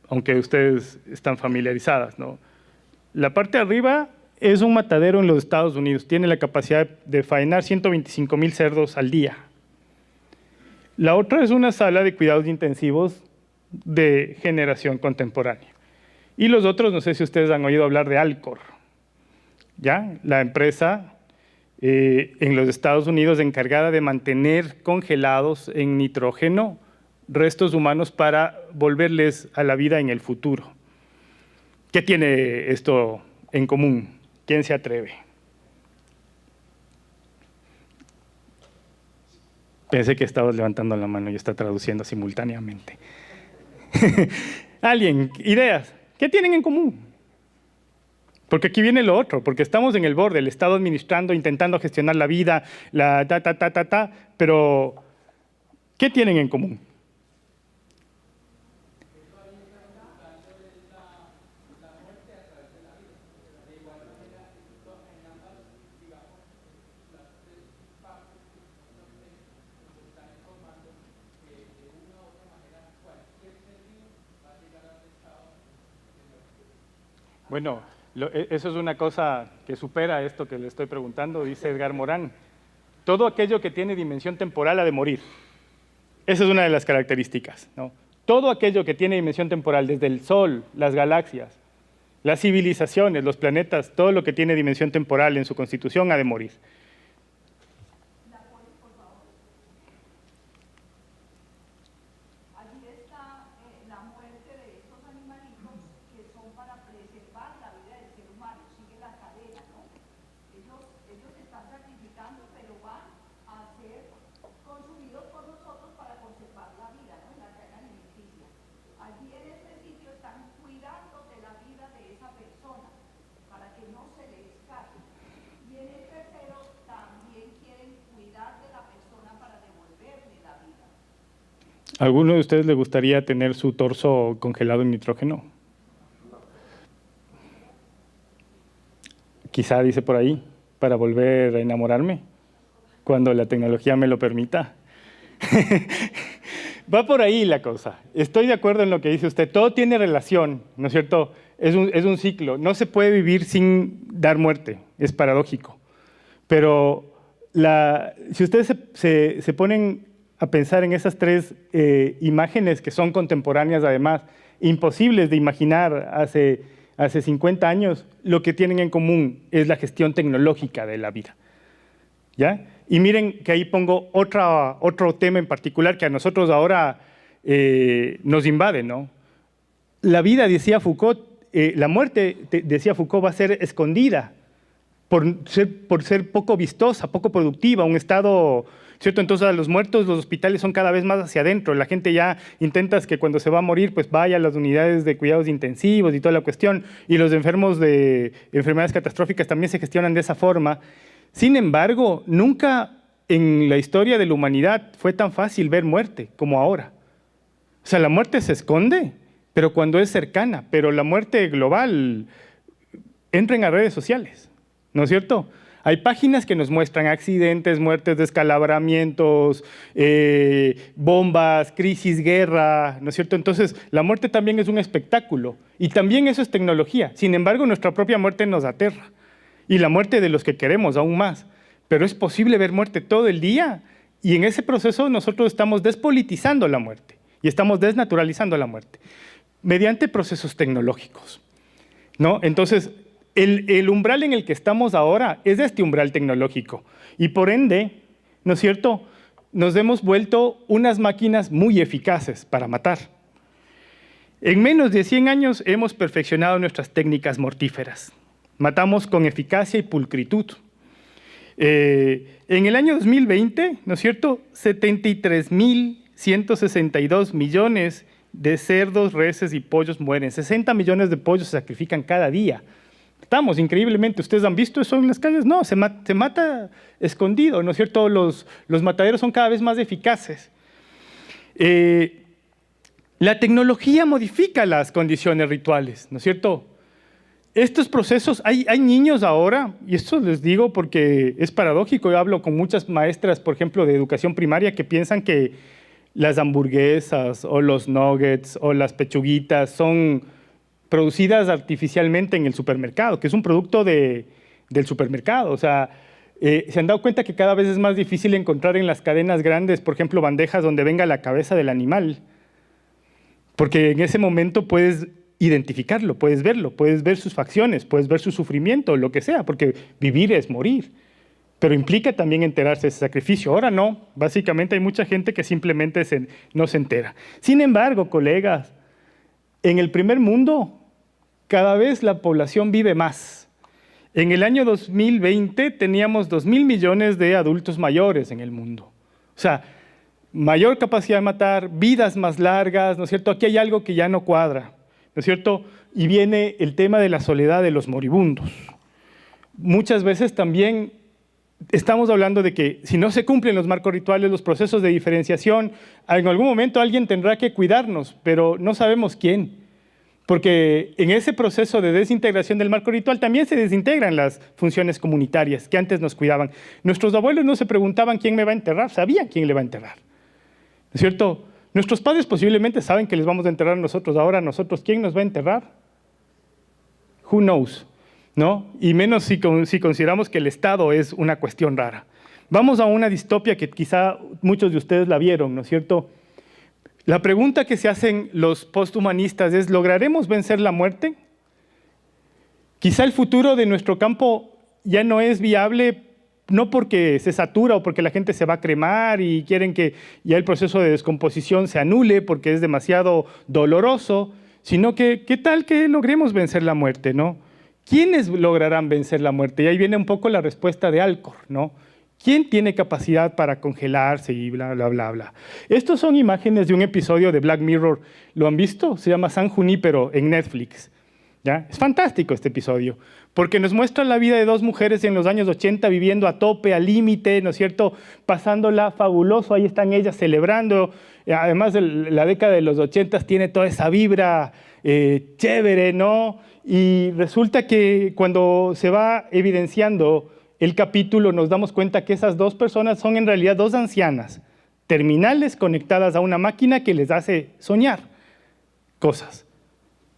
aunque ustedes están familiarizadas, ¿no? La parte de arriba es un matadero en los Estados Unidos, tiene la capacidad de faenar 125,000 cerdos al día. La otra es una sala de cuidados intensivos de generación contemporánea. Y los otros, no sé si ustedes han oído hablar de Alcor, ¿ya? La empresa en los Estados Unidos encargada de mantener congelados en nitrógeno restos humanos para volverles a la vida en el futuro. ¿Qué tiene esto en común? ¿Quién se atreve? Pensé que estabas levantando la mano y está traduciendo simultáneamente. ¿Alguien? ¿Ideas? ¿Qué tienen en común? Porque aquí viene lo otro, porque estamos en el borde, el Estado administrando, intentando gestionar la vida, pero ¿qué tienen en común? Bueno, eso es una cosa que supera esto que le estoy preguntando, dice Edgar Morán. Todo aquello que tiene dimensión temporal ha de morir. Esa es una de las características, ¿no? Todo aquello que tiene dimensión temporal, desde el Sol, las galaxias, las civilizaciones, los planetas, todo lo que tiene dimensión temporal en su constitución ha de morir. ¿Alguno de ustedes le gustaría tener su torso congelado en nitrógeno? Quizá, dice por ahí, para volver a enamorarme, cuando la tecnología me lo permita. Va por ahí la cosa. Estoy de acuerdo en lo que dice usted. Todo tiene relación, ¿no es cierto? Es un ciclo. No se puede vivir sin dar muerte. Es paradójico. Pero si ustedes se ponen a pensar en esas tres imágenes que son contemporáneas, además, imposibles de imaginar hace 50 años, lo que tienen en común es la gestión tecnológica de la vida, ¿ya? Y miren que ahí pongo otro tema en particular que a nosotros ahora nos invade, ¿no? La vida, decía Foucault, la muerte, decía Foucault, va a ser escondida por ser poco vistosa, poco productiva, un estado, ¿cierto? Entonces a los muertos, los hospitales son cada vez más hacia adentro. La gente ya intenta que cuando se va a morir, pues vaya a las unidades de cuidados intensivos y toda la cuestión. Y los enfermos de enfermedades catastróficas también se gestionan de esa forma. Sin embargo, nunca en la historia de la humanidad fue tan fácil ver muerte como ahora. O sea, la muerte se esconde, pero cuando es cercana. Pero la muerte global entra en las redes sociales, ¿no es cierto? Hay páginas que nos muestran accidentes, muertes, descalabramientos, bombas, crisis, guerra, ¿no es cierto? Entonces, la muerte también es un espectáculo y también eso es tecnología. Sin embargo, nuestra propia muerte nos aterra y la muerte de los que queremos aún más. Pero es posible ver muerte todo el día y en ese proceso nosotros estamos despolitizando la muerte y estamos desnaturalizando la muerte mediante procesos tecnológicos, ¿no? Entonces, el umbral en el que estamos ahora es este umbral tecnológico y por ende, ¿no es cierto?, nos hemos vuelto unas máquinas muy eficaces para matar. En menos de 100 años hemos perfeccionado nuestras técnicas mortíferas. Matamos con eficacia y pulcritud. En el año 2020, ¿no es cierto?, 73.162 millones de cerdos, reses y pollos mueren. 60 millones de pollos se sacrifican cada día. Estamos increíblemente, ¿ustedes han visto eso en las calles? No, se mata escondido, ¿no es cierto? Los mataderos son cada vez más eficaces. La tecnología modifica las condiciones rituales, ¿no es cierto? Estos procesos, hay niños ahora, y esto les digo porque es paradójico, yo hablo con muchas maestras, por ejemplo, de educación primaria, que piensan que las hamburguesas o los nuggets o las pechuguitas son producidas artificialmente en el supermercado, que es un producto del supermercado. O sea, se han dado cuenta que cada vez es más difícil encontrar en las cadenas grandes, por ejemplo, bandejas donde venga la cabeza del animal, porque en ese momento puedes identificarlo, puedes verlo, puedes ver sus facciones, puedes ver su sufrimiento, lo que sea, porque vivir es morir. Pero implica también enterarse de ese sacrificio. Ahora no, básicamente hay mucha gente que simplemente no se entera. Sin embargo, colegas, en el primer mundo cada vez la población vive más. En el año 2020 teníamos 2.000 millones de adultos mayores en el mundo. O sea, mayor capacidad de matar, vidas más largas, ¿no es cierto? Aquí hay algo que ya no cuadra, ¿no es cierto? Y viene el tema de la soledad de los moribundos. Muchas veces también estamos hablando de que si no se cumplen los marcos rituales, los procesos de diferenciación, en algún momento alguien tendrá que cuidarnos, pero no sabemos quién. Porque en ese proceso de desintegración del marco ritual también se desintegran las funciones comunitarias que antes nos cuidaban. Nuestros abuelos no se preguntaban quién me va a enterrar, sabían quién le va a enterrar. ¿No es cierto? Nuestros padres posiblemente saben que les vamos a enterrar nosotros. Ahora nosotros, ¿quién nos va a enterrar? Who knows, ¿no? Y menos si consideramos que el Estado es una cuestión rara. Vamos a una distopia que quizá muchos de ustedes la vieron, ¿no es cierto? La pregunta que se hacen los posthumanistas es, ¿lograremos vencer la muerte? Quizá el futuro de nuestro campo ya no es viable, no porque se satura o porque la gente se va a cremar y quieren que ya el proceso de descomposición se anule porque es demasiado doloroso, sino que, ¿qué tal que logremos vencer la muerte, no? ¿Quiénes lograrán vencer la muerte? Y ahí viene un poco la respuesta de Alcor, ¿no? ¿Quién tiene capacidad para congelarse y bla, bla, bla, bla? Estos son imágenes de un episodio de Black Mirror. ¿Lo han visto? Se llama San Junípero en Netflix. ¿Ya? Es fantástico este episodio, porque nos muestra la vida de dos mujeres en los años 80 viviendo a tope, al límite, ¿no es cierto? Pasándola fabuloso, ahí están ellas celebrando. Además, la década de los 80 tiene toda esa vibra chévere, ¿no? Y resulta que cuando se va evidenciando el capítulo nos damos cuenta que esas dos personas son en realidad dos ancianas terminales conectadas a una máquina que les hace soñar cosas,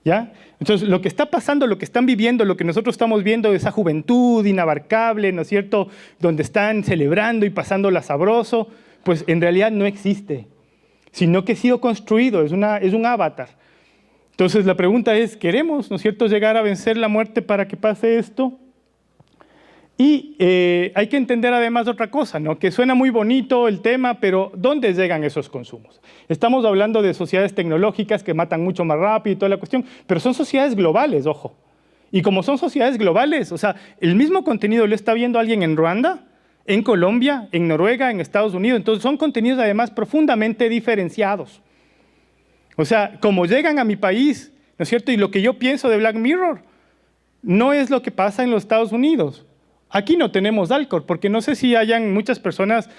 ¿ya? Entonces, lo que está pasando, lo que están viviendo, lo que nosotros estamos viendo, esa juventud inabarcable, ¿no es cierto?, donde están celebrando y pasándola sabroso, pues en realidad no existe, sino que ha sido construido, es un avatar. Entonces, la pregunta es, ¿queremos, ¿no es cierto?, llegar a vencer la muerte para que pase esto? Y hay que entender además otra cosa, ¿no? Que suena muy bonito el tema, pero ¿dónde llegan esos consumos? Estamos hablando de sociedades tecnológicas que matan mucho más rápido y toda la cuestión, pero son sociedades globales, ojo. Y como son sociedades globales, o sea, el mismo contenido lo está viendo alguien en Ruanda, en Colombia, en Noruega, en Estados Unidos. Entonces son contenidos además profundamente diferenciados. O sea, como llegan a mi país, ¿no es cierto? Y lo que yo pienso de Black Mirror no es lo que pasa en los Estados Unidos. Aquí no tenemos Alcor, porque no sé si hayan muchas personas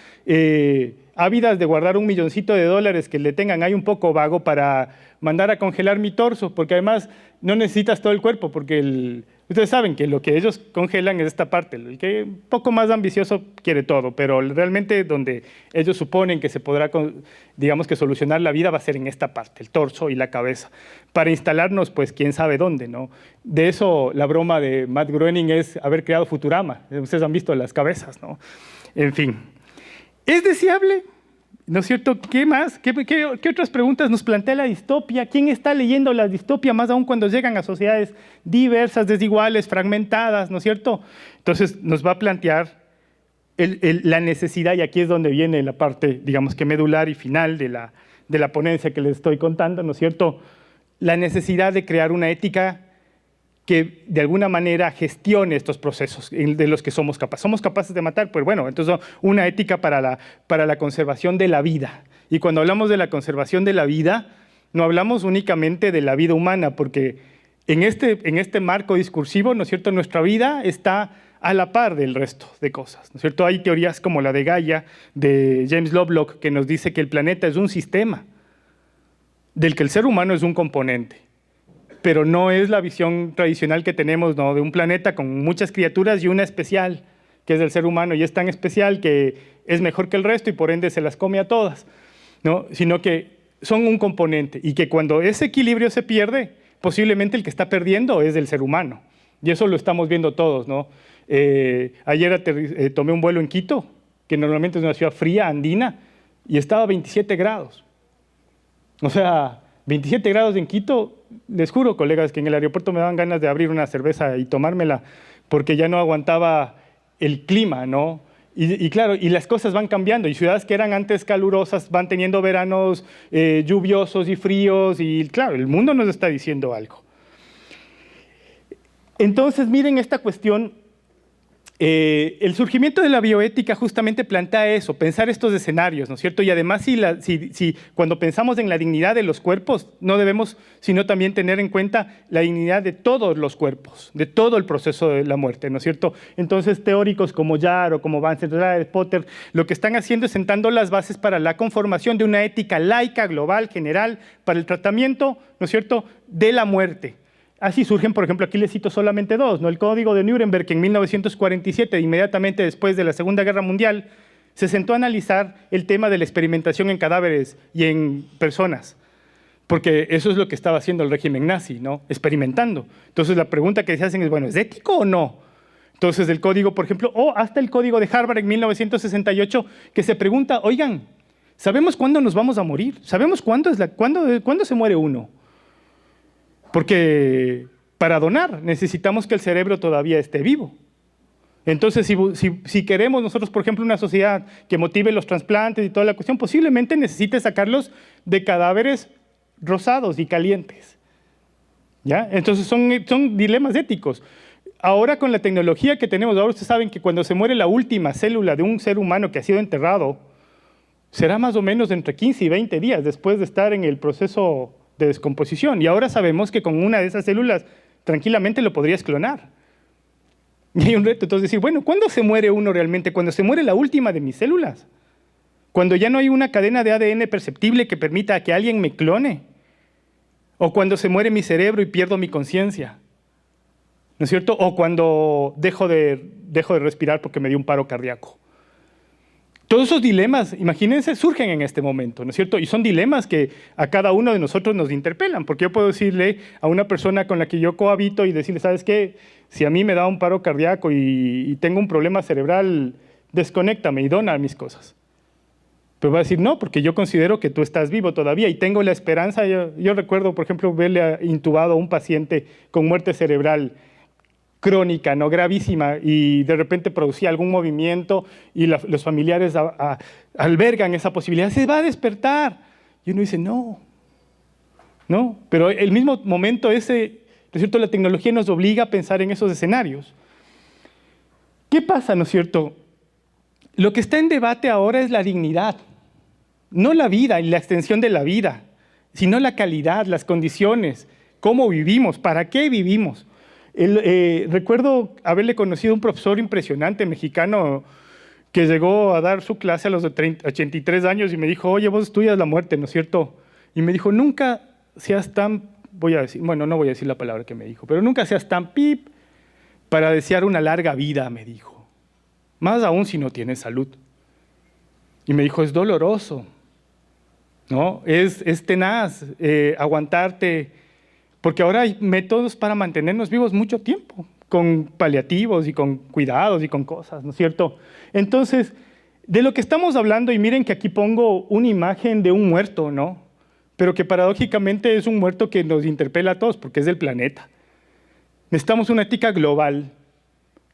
ávidas de guardar $1 milloncito que le tengan ahí un poco vago para mandar a congelar mi torso, porque además no necesitas todo el cuerpo, porque ustedes saben que lo que ellos congelan es esta parte. El que un poco más ambicioso quiere todo, pero realmente donde ellos suponen que se podrá, digamos que solucionar la vida va a ser en esta parte, el torso y la cabeza. Para instalarnos, pues quién sabe dónde, ¿no? De eso la broma de Matt Groening es haber creado Futurama. Ustedes han visto las cabezas, ¿no? En fin. ¿Es deseable? ¿No es cierto? ¿Qué más? ¿Qué otras preguntas nos plantea la distopia? ¿Quién está leyendo la distopia, más aún cuando llegan a sociedades diversas, desiguales, fragmentadas, ¿no es cierto? Entonces nos va a plantear la necesidad, y aquí es donde viene la parte, digamos que medular y final de la ponencia que les estoy contando, ¿no es cierto? La necesidad de crear una ética que de alguna manera gestione estos procesos de los que somos capaces. ¿Somos capaces de matar? Pues bueno, entonces una ética para la conservación de la vida. Y cuando hablamos de la conservación de la vida, no hablamos únicamente de la vida humana, porque en este marco discursivo, ¿no es cierto?, nuestra vida está a la par del resto de cosas, ¿no es cierto? Hay teorías como la de Gaia, de James Lovelock, que nos dice que el planeta es un sistema, del que el ser humano es un componente. Pero no es la visión tradicional que tenemos, ¿no?, de un planeta con muchas criaturas y una especial, que es el ser humano, y es tan especial que es mejor que el resto y por ende se las come a todas, ¿no? Sino que son un componente y que cuando ese equilibrio se pierde, posiblemente el que está perdiendo es el ser humano. Y eso lo estamos viendo todos, ¿no? Ayer tomé un vuelo en Quito, que normalmente es una ciudad fría, andina, y estaba a 27 grados. O sea, 27 grados en Quito, les juro, colegas, que en el aeropuerto me daban ganas de abrir una cerveza y tomármela porque ya no aguantaba el clima, ¿no? Y claro, y las cosas van cambiando, y ciudades que eran antes calurosas van teniendo veranos lluviosos y fríos, y claro, el mundo nos está diciendo algo. Entonces, miren esta cuestión. El surgimiento de la bioética justamente plantea eso, pensar estos escenarios, ¿no es cierto? Y además, si cuando pensamos en la dignidad de los cuerpos, no debemos sino también tener en cuenta la dignidad de todos los cuerpos, de todo el proceso de la muerte, ¿no es cierto? Entonces, teóricos como Yar o como Van Serra, Potter, lo que están haciendo es sentando las bases para la conformación de una ética laica, global, general, para el tratamiento, ¿no es cierto?, de la muerte. Así surgen, por ejemplo, aquí les cito solamente dos, ¿no? El Código de Nuremberg, que en 1947, inmediatamente después de la Segunda Guerra Mundial, se sentó a analizar el tema de la experimentación en cadáveres y en personas, porque eso es lo que estaba haciendo el régimen nazi, ¿no? Experimentando. Entonces la pregunta que se hacen es, bueno, ¿es ético o no? Entonces el código, por ejemplo, o hasta el Código de Harvard en 1968, que se pregunta, oigan, ¿sabemos cuándo nos vamos a morir? ¿Sabemos cuándo se muere uno? Porque para donar necesitamos que el cerebro todavía esté vivo. Entonces, si queremos nosotros, por ejemplo, una sociedad que motive los trasplantes y toda la cuestión, posiblemente necesite sacarlos de cadáveres rosados y calientes. ¿Ya? Entonces, son dilemas éticos. Ahora, con la tecnología que tenemos, ahora ustedes saben que cuando se muere la última célula de un ser humano que ha sido enterrado, será más o menos entre 15 y 20 días después de estar en el proceso de descomposición. Y ahora sabemos que con una de esas células tranquilamente lo podrías clonar. Y hay un reto, entonces decir, bueno, ¿cuándo se muere uno realmente? ¿Cuando se muere la última de mis células? ¿Cuando ya no hay una cadena de ADN perceptible que permita que alguien me clone? ¿O cuando se muere mi cerebro y pierdo mi conciencia? ¿No es cierto? ¿O cuando dejo de respirar porque me dio un paro cardíaco? Todos esos dilemas, imagínense, surgen en este momento, ¿no es cierto? Y son dilemas que a cada uno de nosotros nos interpelan, porque yo puedo decirle a una persona con la que yo cohabito y decirle, ¿sabes qué? Si a mí me da un paro cardíaco y tengo un problema cerebral, desconéctame y dona mis cosas. Pero va a decir, no, porque yo considero que tú estás vivo todavía y tengo la esperanza. Yo recuerdo, por ejemplo, verle intubado a un paciente con muerte cerebral crónica, no gravísima, y de repente producía algún movimiento y los familiares albergan esa posibilidad, se va a despertar. Y uno dice, no, pero el mismo momento ese, ¿no es cierto?, la tecnología nos obliga a pensar en esos escenarios. ¿Qué pasa, no es cierto? Lo que está en debate ahora es la dignidad, no la vida y la extensión de la vida, sino la calidad, las condiciones, cómo vivimos, para qué vivimos. Recuerdo haberle conocido a un profesor impresionante mexicano que llegó a dar su clase a los 83 años y me dijo, oye, vos estudias la muerte, ¿no es cierto? Y me dijo, nunca seas tan, no voy a decir la palabra que me dijo, pero nunca seas tan pip para desear una larga vida, me dijo. Más aún si no tienes salud. Y me dijo, es doloroso, ¿no? Es tenaz aguantarte. Porque ahora hay métodos para mantenernos vivos mucho tiempo, con paliativos y con cuidados y con cosas, ¿no es cierto? Entonces, de lo que estamos hablando, y miren que aquí pongo una imagen de un muerto, ¿no? Pero que paradójicamente es un muerto que nos interpela a todos, porque es del planeta. Necesitamos una ética global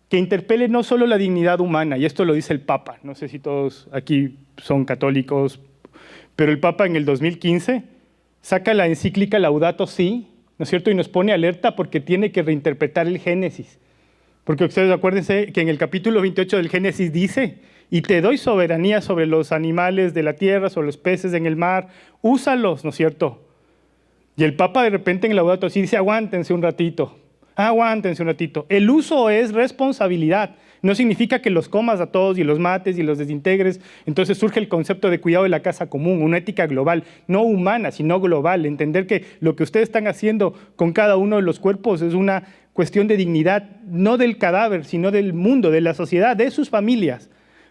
que interpele no solo la dignidad humana, y esto lo dice el Papa, no sé si todos aquí son católicos, pero el Papa en el 2015 saca la encíclica Laudato Si, ¿no es cierto? Y nos pone alerta porque tiene que reinterpretar el Génesis. Porque ustedes acuérdense que en el capítulo 28 del Génesis dice, y te doy soberanía sobre los animales de la tierra, sobre los peces en el mar, úsalos, ¿no es cierto? Y el Papa de repente en Laudato Si dice, aguántense un ratito. El uso es responsabilidad. No significa que los comas a todos y los mates y los desintegres. Entonces surge el concepto de cuidado de la casa común, una ética global, no humana, sino global. Entender que lo que ustedes están haciendo con cada uno de los cuerpos es una cuestión de dignidad, no del cadáver, sino del mundo, de la sociedad, de sus familias.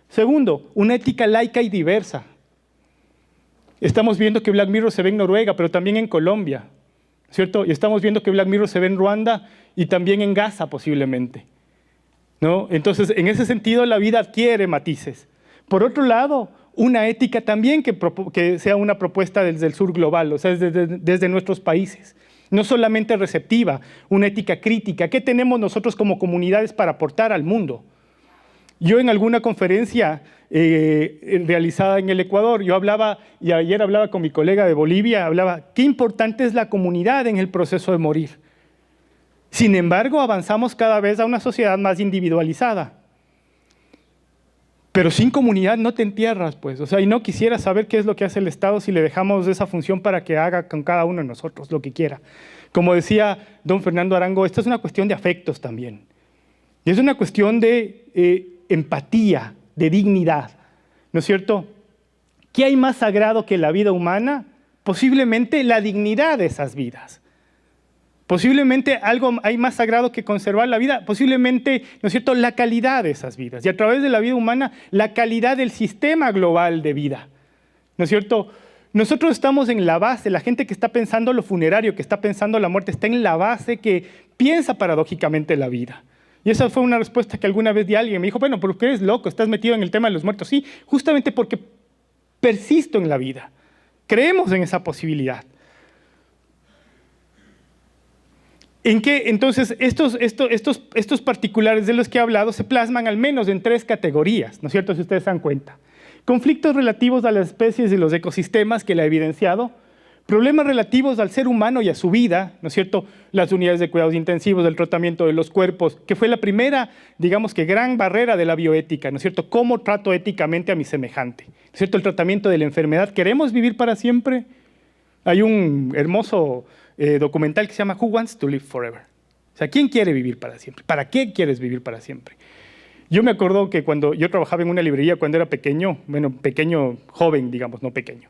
Segundo, una ética laica y diversa. Estamos viendo que Black Mirror se ve en Noruega, pero también en Colombia, ¿cierto? Y estamos viendo que Black Mirror se ve en Ruanda y también en Gaza posiblemente, ¿no? Entonces, en ese sentido, la vida adquiere matices. Por otro lado, una ética también que sea una propuesta desde el sur global, o sea, desde nuestros países. No solamente receptiva, una ética crítica. ¿Qué tenemos nosotros como comunidades para aportar al mundo? Yo en alguna conferencia realizada en el Ecuador, yo hablaba, y ayer hablaba con mi colega de Bolivia, hablaba, qué importante es la comunidad en el proceso de morir. Sin embargo, avanzamos cada vez a una sociedad más individualizada. Pero sin comunidad no te entierras, pues. O sea, y no quisiera saber qué es lo que hace el Estado si le dejamos esa función para que haga con cada uno de nosotros lo que quiera. Como decía don Fernando Arango, esta es una cuestión de afectos también. Y es una cuestión de empatía, de dignidad, ¿no es cierto? ¿Qué hay más sagrado que la vida humana? Posiblemente la dignidad de esas vidas. Posiblemente algo hay más sagrado que conservar la vida, posiblemente, ¿no es cierto?, la calidad de esas vidas. Y a través de la vida humana, la calidad del sistema global de vida, ¿no es cierto? Nosotros estamos en la base, la gente que está pensando lo funerario, que está pensando la muerte, está en la base que piensa paradójicamente la vida. Y esa fue una respuesta que alguna vez di a alguien. Me dijo, bueno, ¿por qué eres loco? ¿Estás metido en el tema de los muertos? Sí, justamente porque persisto en la vida. Creemos en esa posibilidad. ¿En qué? Entonces, estos particulares de los que he hablado se plasman al menos en 3 categorías, ¿no es cierto? Si ustedes se dan cuenta. Conflictos relativos a las especies y los ecosistemas que la he evidenciado, problemas relativos al ser humano y a su vida, ¿no es cierto? Las unidades de cuidados intensivos, el tratamiento de los cuerpos, que fue la primera, digamos que gran barrera de la bioética, ¿no es cierto? ¿Cómo trato éticamente a mi semejante? ¿No es cierto? El tratamiento de la enfermedad. ¿Queremos vivir para siempre? Hay un hermoso documental que se llama Who Wants to Live Forever? O sea, ¿quién quiere vivir para siempre? ¿Para qué quieres vivir para siempre? Yo me acuerdo que cuando yo trabajaba en una librería cuando era pequeño, bueno, pequeño, joven, digamos, no pequeño.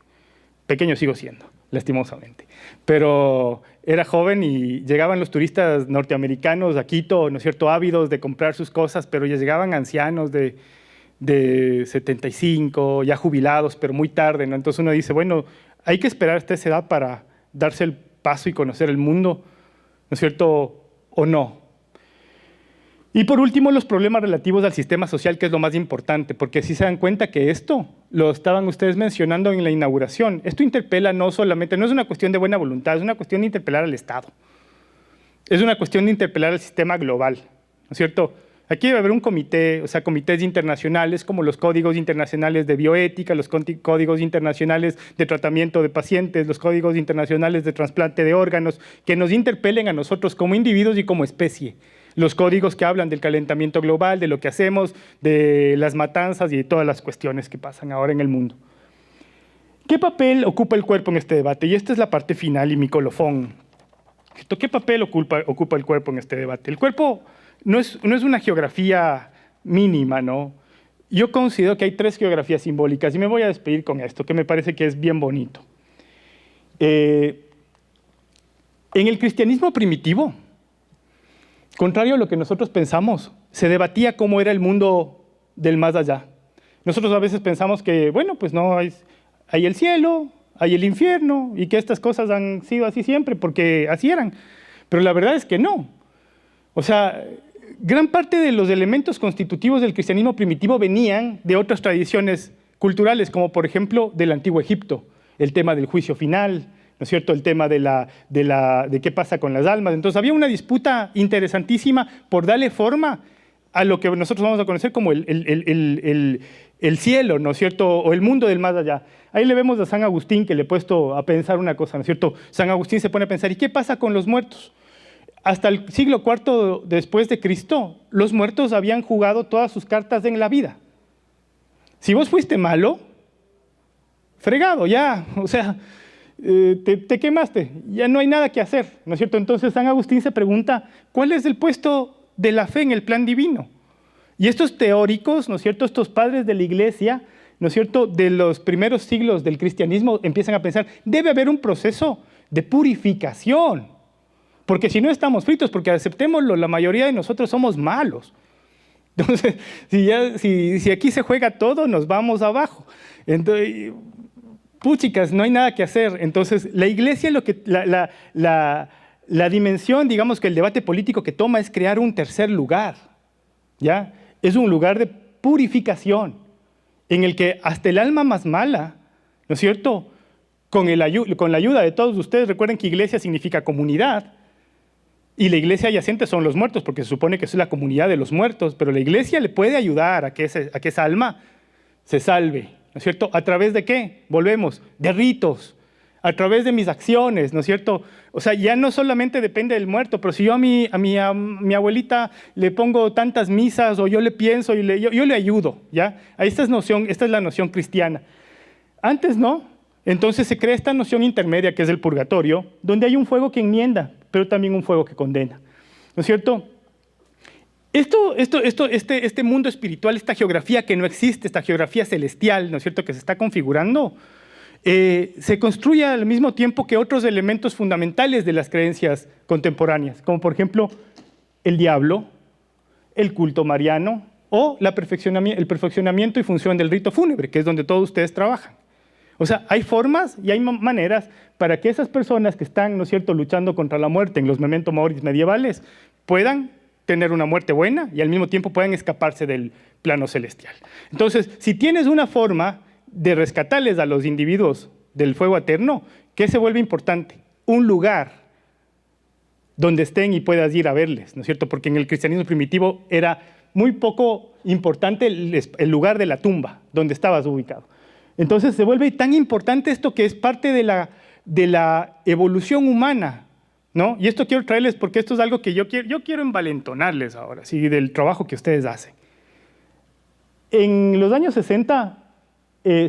Pequeño sigo siendo, lastimosamente. Pero era joven y llegaban los turistas norteamericanos a Quito, ¿no es cierto?, ávidos de comprar sus cosas, pero ya llegaban ancianos de 75, ya jubilados, pero muy tarde, ¿no? Entonces uno dice, bueno, hay que esperar hasta esa edad para darse el paso y conocer el mundo, ¿no es cierto?, o no. Y por último, los problemas relativos al sistema social, que es lo más importante, porque si se dan cuenta que esto lo estaban ustedes mencionando en la inauguración, esto interpela no solamente, no es una cuestión de buena voluntad, es una cuestión de interpelar al Estado, es una cuestión de interpelar al sistema global, ¿no es cierto? Aquí debe haber un comité, o sea, comités internacionales como los códigos internacionales de bioética, los códigos internacionales de tratamiento de pacientes, los códigos internacionales de trasplante de órganos, que nos interpelen a nosotros como individuos y como especie. Los códigos que hablan del calentamiento global, de lo que hacemos, de las matanzas y de todas las cuestiones que pasan ahora en el mundo. ¿Qué papel ocupa el cuerpo en este debate? Y esta es la parte final y mi colofón. ¿Qué papel ocupa el cuerpo en este debate? El cuerpo no es una geografía mínima, ¿no? Yo considero que hay 3 geografías simbólicas y me voy a despedir con esto, que me parece que es bien bonito. En el cristianismo primitivo, contrario a lo que nosotros pensamos, se debatía cómo era el mundo del más allá. Nosotros a veces pensamos que, bueno, pues no, hay el cielo, hay el infierno, y que estas cosas han sido así siempre, porque así eran. Pero la verdad es que no. O sea, gran parte de los elementos constitutivos del cristianismo primitivo venían de otras tradiciones culturales, como por ejemplo del Antiguo Egipto, el tema del juicio final, ¿no es cierto?, el tema de qué pasa con las almas. Entonces había una disputa interesantísima por darle forma a lo que nosotros vamos a conocer como el cielo, ¿no es cierto?, o el mundo del más allá. Ahí le vemos a San Agustín, que le he puesto a pensar una cosa, ¿no es cierto? San Agustín se pone a pensar, ¿y qué pasa con los muertos? Hasta el siglo IV después de Cristo, los muertos habían jugado todas sus cartas en la vida. Si vos fuiste malo, fregado, ya, o sea, te quemaste, ya no hay nada que hacer, ¿no es cierto? Entonces San Agustín se pregunta, ¿cuál es el puesto de la fe en el plan divino? Y estos teóricos, ¿no es cierto?, estos padres de la iglesia, ¿no es cierto?, de los primeros siglos del cristianismo, empiezan a pensar, debe haber un proceso de purificación, porque si no estamos fritos, porque aceptémoslo, la mayoría de nosotros somos malos. Entonces, si aquí se juega todo, nos vamos abajo. Entonces, puchicas, no hay nada que hacer. Entonces, la iglesia, la dimensión, digamos que el debate político que toma es crear un tercer lugar, ¿ya? Es un lugar de purificación, en el que hasta el alma más mala, ¿no es cierto?, con la ayuda de todos ustedes, recuerden que iglesia significa comunidad, y la iglesia adyacente son los muertos, porque se supone que es la comunidad de los muertos, pero la iglesia le puede ayudar a que esa alma se salve, ¿no es cierto? ¿A través de qué? Volvemos, de ritos, a través de mis acciones, ¿no es cierto? O sea, ya no solamente depende del muerto, pero si yo a mi abuelita le pongo tantas misas, o yo le pienso, y yo le ayudo, ¿ya? Esta es la noción cristiana. Antes no, entonces se crea esta noción intermedia que es el purgatorio, donde hay un fuego que enmienda, pero también un fuego que condena, ¿no es cierto? Este mundo espiritual, esta geografía que no existe, esta geografía celestial, ¿no es cierto?, que se está configurando, se construye al mismo tiempo que otros elementos fundamentales de las creencias contemporáneas, como por ejemplo el diablo, el culto mariano o el perfeccionamiento y función del rito fúnebre, que es donde todos ustedes trabajan. O sea, hay formas y hay maneras para que esas personas que están, ¿no es cierto?, luchando contra la muerte en los memento moris medievales puedan tener una muerte buena y al mismo tiempo puedan escaparse del plano celestial. Entonces, si tienes una forma de rescatarles a los individuos del fuego eterno, ¿qué se vuelve importante? Un lugar donde estén y puedas ir a verles, ¿no es cierto? Porque en el cristianismo primitivo era muy poco importante el lugar de la tumba, donde estabas ubicado. Entonces se vuelve tan importante esto que es parte de la evolución humana, ¿no? Y esto quiero traerles porque esto es algo que yo quiero envalentonarles ahora, ¿sí?, del trabajo que ustedes hacen. En los años 60,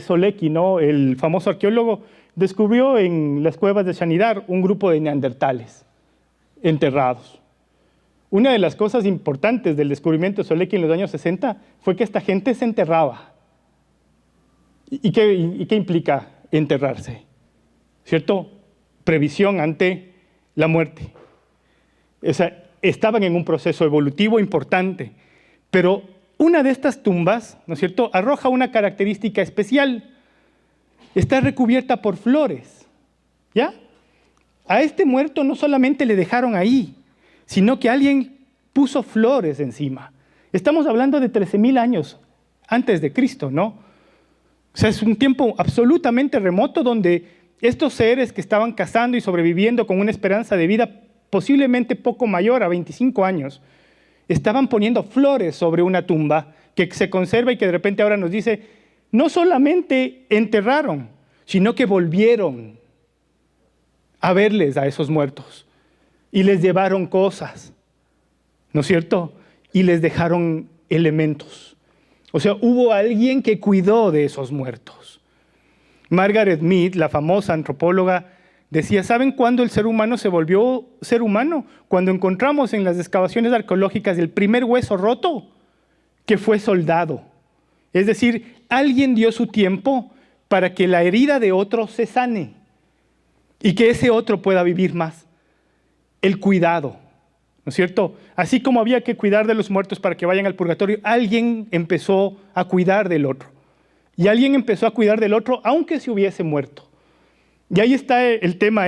Solecki, ¿no?, el famoso arqueólogo, descubrió en las cuevas de Shanidar un grupo de neandertales enterrados. Una de las cosas importantes del descubrimiento de Solecki en los años 60 fue que esta gente se enterraba. ¿Y qué implica enterrarse? ¿Cierto? Previsión ante la muerte. O sea, estaban en un proceso evolutivo importante, pero una de estas tumbas, ¿no es cierto?, arroja una característica especial. Está recubierta por flores, ¿ya? A este muerto no solamente le dejaron ahí, sino que alguien puso flores encima. Estamos hablando de 13.000 años antes de Cristo, ¿no? O sea, es un tiempo absolutamente remoto donde estos seres que estaban cazando y sobreviviendo con una esperanza de vida posiblemente poco mayor a 25 años, estaban poniendo flores sobre una tumba que se conserva y que de repente ahora nos dice, no solamente enterraron, sino que volvieron a verles a esos muertos y les llevaron cosas, ¿no es cierto? Y les dejaron elementos. O sea, hubo alguien que cuidó de esos muertos. Margaret Mead, la famosa antropóloga, decía, ¿saben cuándo el ser humano se volvió ser humano? Cuando encontramos en las excavaciones arqueológicas el primer hueso roto, que fue soldado. Es decir, alguien dio su tiempo para que la herida de otro se sane y que ese otro pueda vivir más. El cuidado, ¿no es cierto? Así como había que cuidar de los muertos para que vayan al purgatorio, alguien empezó a cuidar del otro. Y alguien empezó a cuidar del otro aunque se hubiese muerto. Y ahí está el tema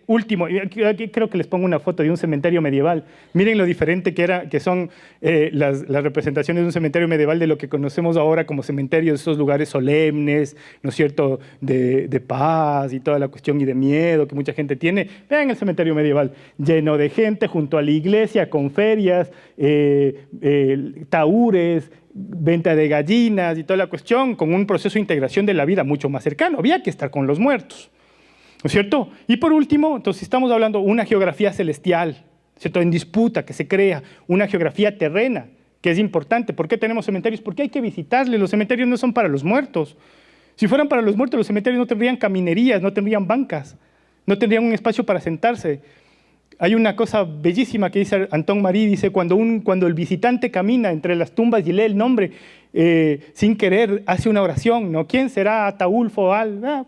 último. Aquí creo que les pongo una foto de un cementerio medieval. Miren lo diferente que son las representaciones de un cementerio medieval de lo que conocemos ahora como cementerios, esos lugares solemnes, ¿no es cierto?, de paz y toda la cuestión y de miedo que mucha gente tiene. Vean el cementerio medieval, lleno de gente junto a la iglesia, con ferias, tahúres, venta de gallinas y toda la cuestión, con un proceso de integración de la vida mucho más cercano. Había que estar con los muertos, ¿no es cierto? Y por último, entonces estamos hablando de una geografía celestial, ¿cierto?, en disputa, que se crea, una geografía terrena, que es importante. ¿Por qué tenemos cementerios? Porque hay que visitarles. Los cementerios no son para los muertos. Si fueran para los muertos, los cementerios no tendrían caminerías, no tendrían bancas, no tendrían un espacio para sentarse. Hay una cosa bellísima que dice Antón Marí, dice, cuando el visitante camina entre las tumbas y lee el nombre, sin querer hace una oración, ¿no? ¿Quién será Ataulfo Al?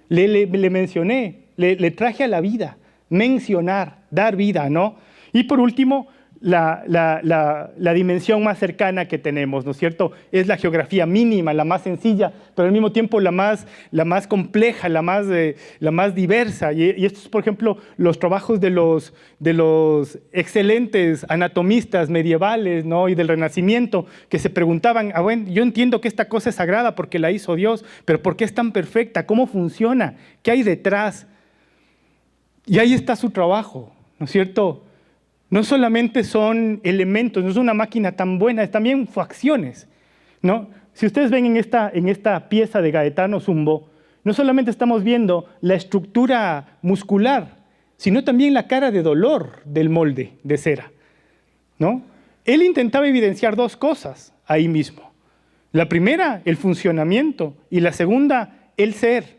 Le mencioné, le traje a la vida, mencionar, dar vida, ¿no? Y por último, la dimensión más cercana que tenemos, ¿no es cierto? Es la geografía mínima, la más sencilla, pero al mismo tiempo la más compleja, la más diversa. Y estos, por ejemplo, los trabajos de los excelentes anatomistas medievales, ¿no? Y del Renacimiento, que se preguntaban, bueno, yo entiendo que esta cosa es sagrada porque la hizo Dios, pero ¿por qué es tan perfecta? ¿Cómo funciona? ¿Qué hay detrás? Y ahí está su trabajo, ¿no es cierto? No solamente son elementos, no es una máquina tan buena, es también facciones, ¿no? Si ustedes ven en esta pieza de Gaetano Zumbo, no solamente estamos viendo la estructura muscular, sino también la cara de dolor del molde de cera, ¿no? Él intentaba evidenciar dos cosas ahí mismo. La primera, el funcionamiento, y la segunda, el ser.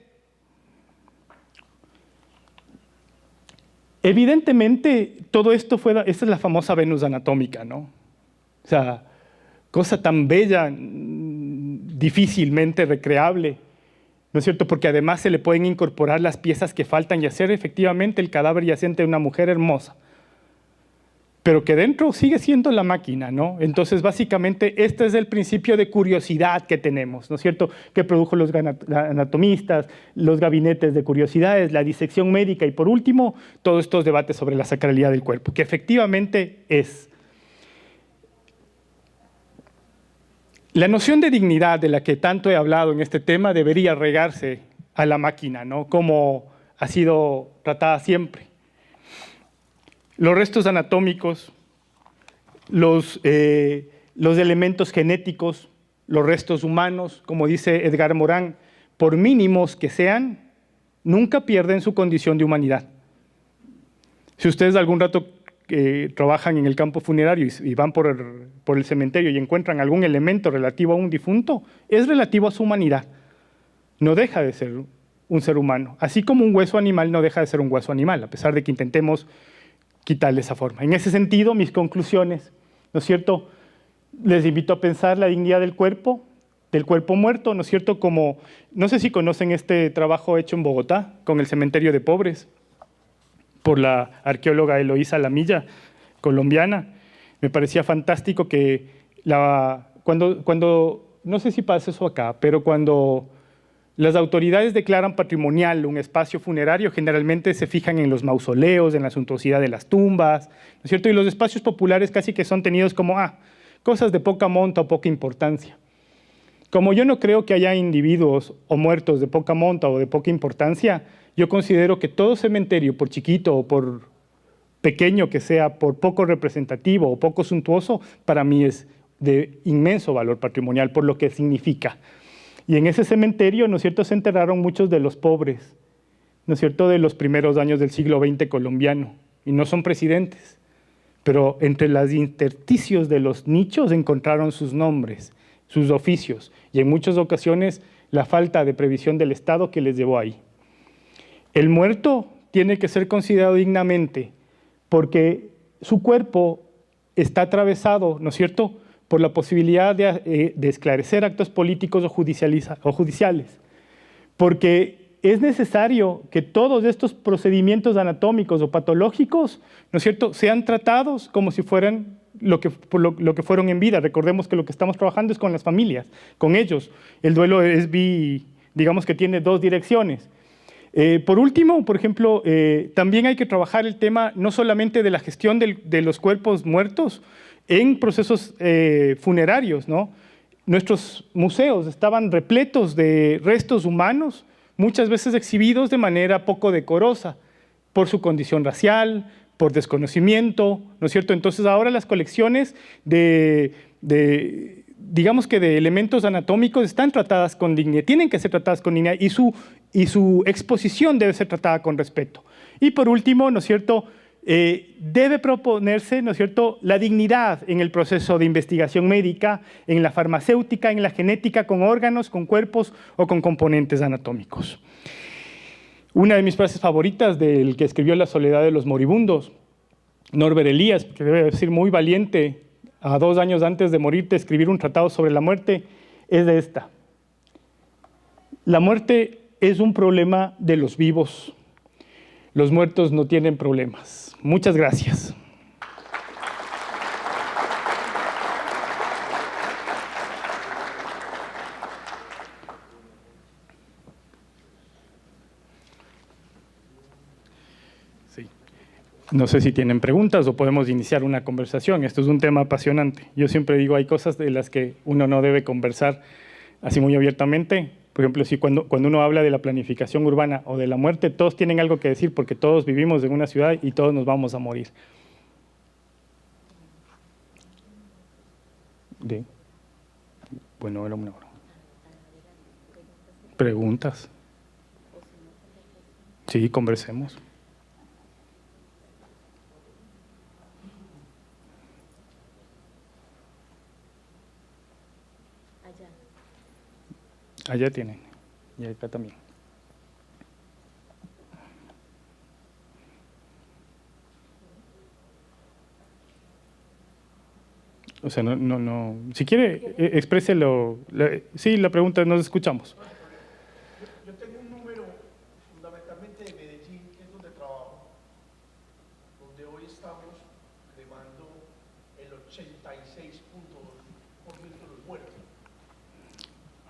Evidentemente, todo esto esta es la famosa Venus anatómica, ¿no? O sea, cosa tan bella, difícilmente recreable, ¿no es cierto? Porque además se le pueden incorporar las piezas que faltan y hacer efectivamente el cadáver yacente de una mujer hermosa, pero que dentro sigue siendo la máquina, ¿no? Entonces, básicamente, este es el principio de curiosidad que tenemos, ¿no es cierto? Que produjo los anatomistas, los gabinetes de curiosidades, la disección médica y, por último, todos estos debates sobre la sacralidad del cuerpo, que efectivamente es. La noción de dignidad de la que tanto he hablado en este tema debería regarse a la máquina, ¿no? Como ha sido tratada siempre. Los restos anatómicos, los elementos genéticos, los restos humanos, como dice Edgar Morán, por mínimos que sean, nunca pierden su condición de humanidad. Si ustedes algún rato trabajan en el campo funerario y van por el cementerio y encuentran algún elemento relativo a un difunto, es relativo a su humanidad. No deja de ser un ser humano, así como un hueso animal no deja de ser un hueso animal, a pesar de que intentemos quitarle esa forma. En ese sentido, mis conclusiones, ¿no es cierto? Les invito a pensar la dignidad del cuerpo muerto, ¿no es cierto? Como, no sé si conocen este trabajo hecho en Bogotá, con el cementerio de pobres, por la arqueóloga Eloísa Lamilla, colombiana. Me parecía fantástico que cuando no sé si pasa eso acá, pero cuando las autoridades declaran patrimonial un espacio funerario, generalmente se fijan en los mausoleos, en la suntuosidad de las tumbas, ¿no es cierto? Y los espacios populares casi que son tenidos como cosas de poca monta o poca importancia. Como yo no creo que haya individuos o muertos de poca monta o de poca importancia, yo considero que todo cementerio, por chiquito o por pequeño que sea, por poco representativo o poco suntuoso, para mí es de inmenso valor patrimonial por lo que significa. Y en ese cementerio, ¿no es cierto?, se enterraron muchos de los pobres, ¿no es cierto?, de los primeros años del siglo XX colombiano, y no son presidentes, pero entre los intersticios de los nichos encontraron sus nombres, sus oficios, y en muchas ocasiones la falta de previsión del Estado que les llevó ahí. El muerto tiene que ser considerado dignamente, porque su cuerpo está atravesado, ¿no es cierto?, por la posibilidad de esclarecer actos políticos o judiciales, porque es necesario que todos estos procedimientos anatómicos o patológicos, ¿no es cierto?, sean tratados como si fueran lo que fueron en vida. Recordemos que lo que estamos trabajando es con las familias, con ellos. El duelo digamos que tiene dos direcciones. Por último, por ejemplo, también hay que trabajar el tema no solamente de la gestión de los cuerpos muertos en procesos funerarios, ¿no? Nuestros museos estaban repletos de restos humanos, muchas veces exhibidos de manera poco decorosa, por su condición racial, por desconocimiento, ¿no es cierto? Entonces ahora las colecciones digamos que de elementos anatómicos están tratadas con dignidad, tienen que ser tratadas con dignidad y su exposición debe ser tratada con respeto. Y por último, ¿no es cierto?, debe proponerse, ¿no es cierto?, la dignidad en el proceso de investigación médica, en la farmacéutica, en la genética, con órganos, con cuerpos o con componentes anatómicos. Una de mis frases favoritas del que escribió La soledad de los moribundos, Norbert Elias, que debe ser muy valiente a 2 años antes de morir de escribir un tratado sobre la muerte, es de esta: la muerte es un problema de los vivos, los muertos no tienen problemas. Muchas gracias. No sé si tienen preguntas o podemos iniciar una conversación. Esto es un tema apasionante. Yo siempre digo, hay cosas de las que uno no debe conversar así muy abiertamente. Por ejemplo, si cuando uno habla de la planificación urbana o de la muerte, todos tienen algo que decir porque todos vivimos en una ciudad y todos nos vamos a morir. Bueno, era una hora. ¿Preguntas? Sí, conversemos. Allá tienen, y acá también. O sea, no. Si quiere, expréselo. Sí, la pregunta, nos escuchamos. Yo tengo un número fundamentalmente de Medellín, que es donde trabajo, donde hoy estamos cremando el 86,2% de los muertos.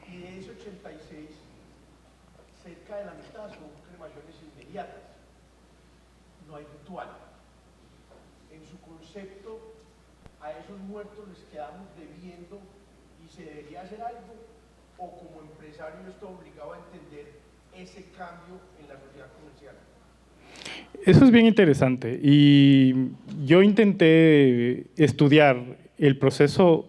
Y de ese 86, cerca de la mitad son cremaciones inmediatas. No hay ritual. En su concepto, a esos muertos les quedamos debiendo y se debería hacer algo, o como empresario yo estoy obligado a entender ese cambio en la sociedad comercial. Eso es bien interesante y yo intenté estudiar el proceso,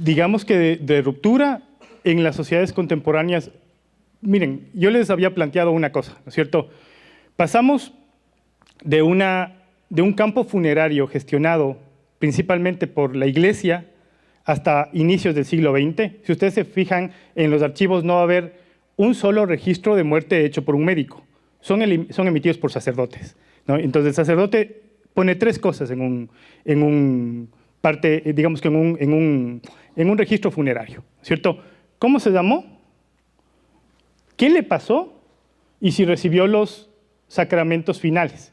digamos que de ruptura en las sociedades contemporáneas. Miren, yo les había planteado una cosa, ¿no es cierto? Pasamos de un campo funerario gestionado principalmente por la Iglesia hasta inicios del siglo XX. Si ustedes se fijan en los archivos, no va a haber un solo registro de muerte hecho por un médico. Son emitidos por sacerdotes, ¿no? Entonces el sacerdote pone tres cosas en un registro funerario, ¿cierto? ¿Cómo se llamó? ¿Qué le pasó? Y si recibió los sacramentos finales.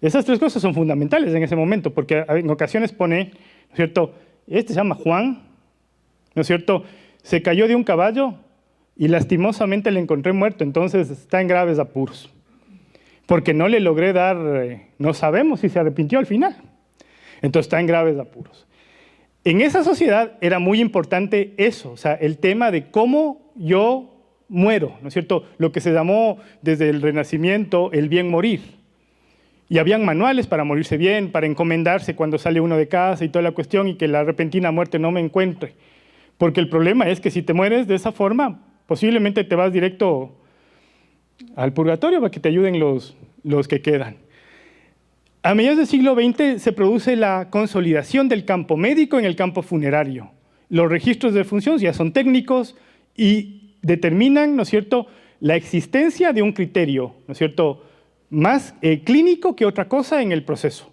Esas tres cosas son fundamentales en ese momento, porque en ocasiones pone, ¿no es cierto? Este se llama Juan, ¿no es cierto? Se cayó de un caballo y lastimosamente le encontré muerto, entonces está en graves apuros. Porque no le logré dar, no sabemos si se arrepintió al final. Entonces está en graves apuros. En esa sociedad era muy importante eso, o sea, el tema de cómo yo muero, ¿no es cierto? Lo que se llamó desde el Renacimiento el bien morir. Y habían manuales para morirse bien, para encomendarse cuando sale uno de casa y toda la cuestión, y que la repentina muerte no me encuentre. Porque el problema es que si te mueres de esa forma, posiblemente te vas directo al purgatorio para que te ayuden los que quedan. A mediados del siglo XX se produce la consolidación del campo médico en el campo funerario. Los registros de función ya son técnicos y determinan, ¿no es cierto?, la existencia de un criterio, ¿no es cierto?, más clínico que otra cosa en el proceso.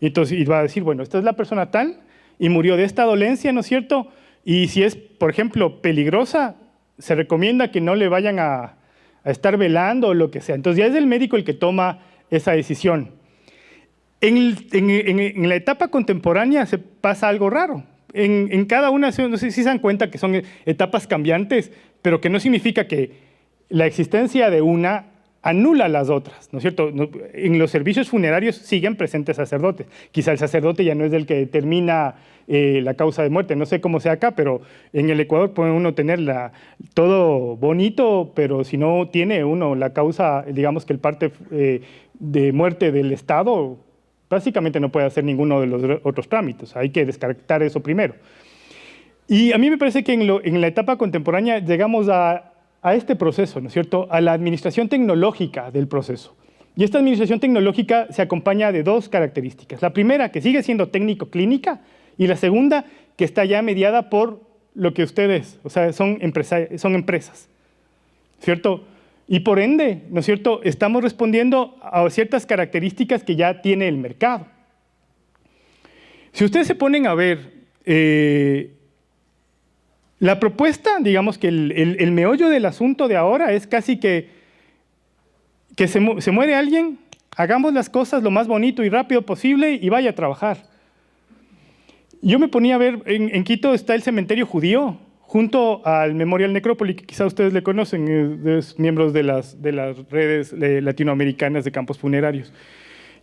Y entonces va a decir, bueno, esta es la persona tal y murió de esta dolencia, ¿no es cierto? Y si es, por ejemplo, peligrosa, se recomienda que no le vayan a estar velando o lo que sea. Entonces ya es el médico el que toma esa decisión. En la etapa contemporánea se pasa algo raro. En cada una, no sé si se dan cuenta que son etapas cambiantes, pero que no significa que la existencia de una anula las otras, ¿no es cierto? En los servicios funerarios siguen presentes sacerdotes. Quizá el sacerdote ya no es el que determina la causa de muerte, no sé cómo sea acá, pero en el Ecuador puede uno tener todo bonito, pero si no tiene uno la causa, digamos que el parte de muerte del Estado, básicamente no puede hacer ninguno de los otros trámites. Hay que descartar eso primero. Y a mí me parece que en la etapa contemporánea llegamos a este proceso, ¿no es cierto?, a la administración tecnológica del proceso. Y esta administración tecnológica se acompaña de dos características. La primera, que sigue siendo técnico-clínica, y la segunda, que está ya mediada por lo que ustedes, o sea, son empresas, ¿cierto? Y por ende, ¿no es cierto?, estamos respondiendo a ciertas características que ya tiene el mercado. Si ustedes se ponen a ver la propuesta, digamos que el meollo del asunto de ahora es casi que se muere alguien, hagamos las cosas lo más bonito y rápido posible y vaya a trabajar. Yo me ponía a ver, en Quito está el cementerio judío, junto al Memorial Necrópolis, que quizá ustedes le conocen, es miembros de las redes latinoamericanas de campos funerarios.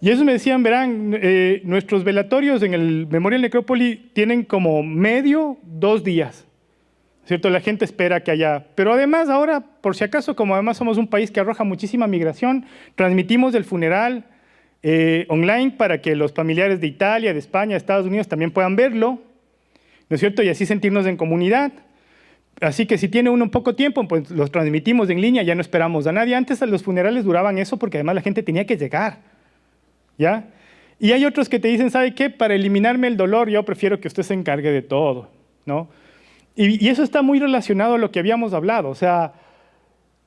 Y ellos me decían, verán, nuestros velatorios en el Memorial Necrópoli tienen como medio 2 días, ¿cierto? La gente espera que haya... Pero además ahora, por si acaso, como además somos un país que arroja muchísima migración, transmitimos el funeral online para que los familiares de Italia, de España, de Estados Unidos también puedan verlo, ¿no es cierto? Y así sentirnos en comunidad. Así que si tiene uno un poco tiempo, pues los transmitimos en línea, ya no esperamos a nadie. Antes los funerales duraban eso porque además la gente tenía que llegar, ¿ya? Y hay otros que te dicen, ¿sabe qué? Para eliminarme el dolor, yo prefiero que usted se encargue de todo, ¿no? Y eso está muy relacionado a lo que habíamos hablado. O sea,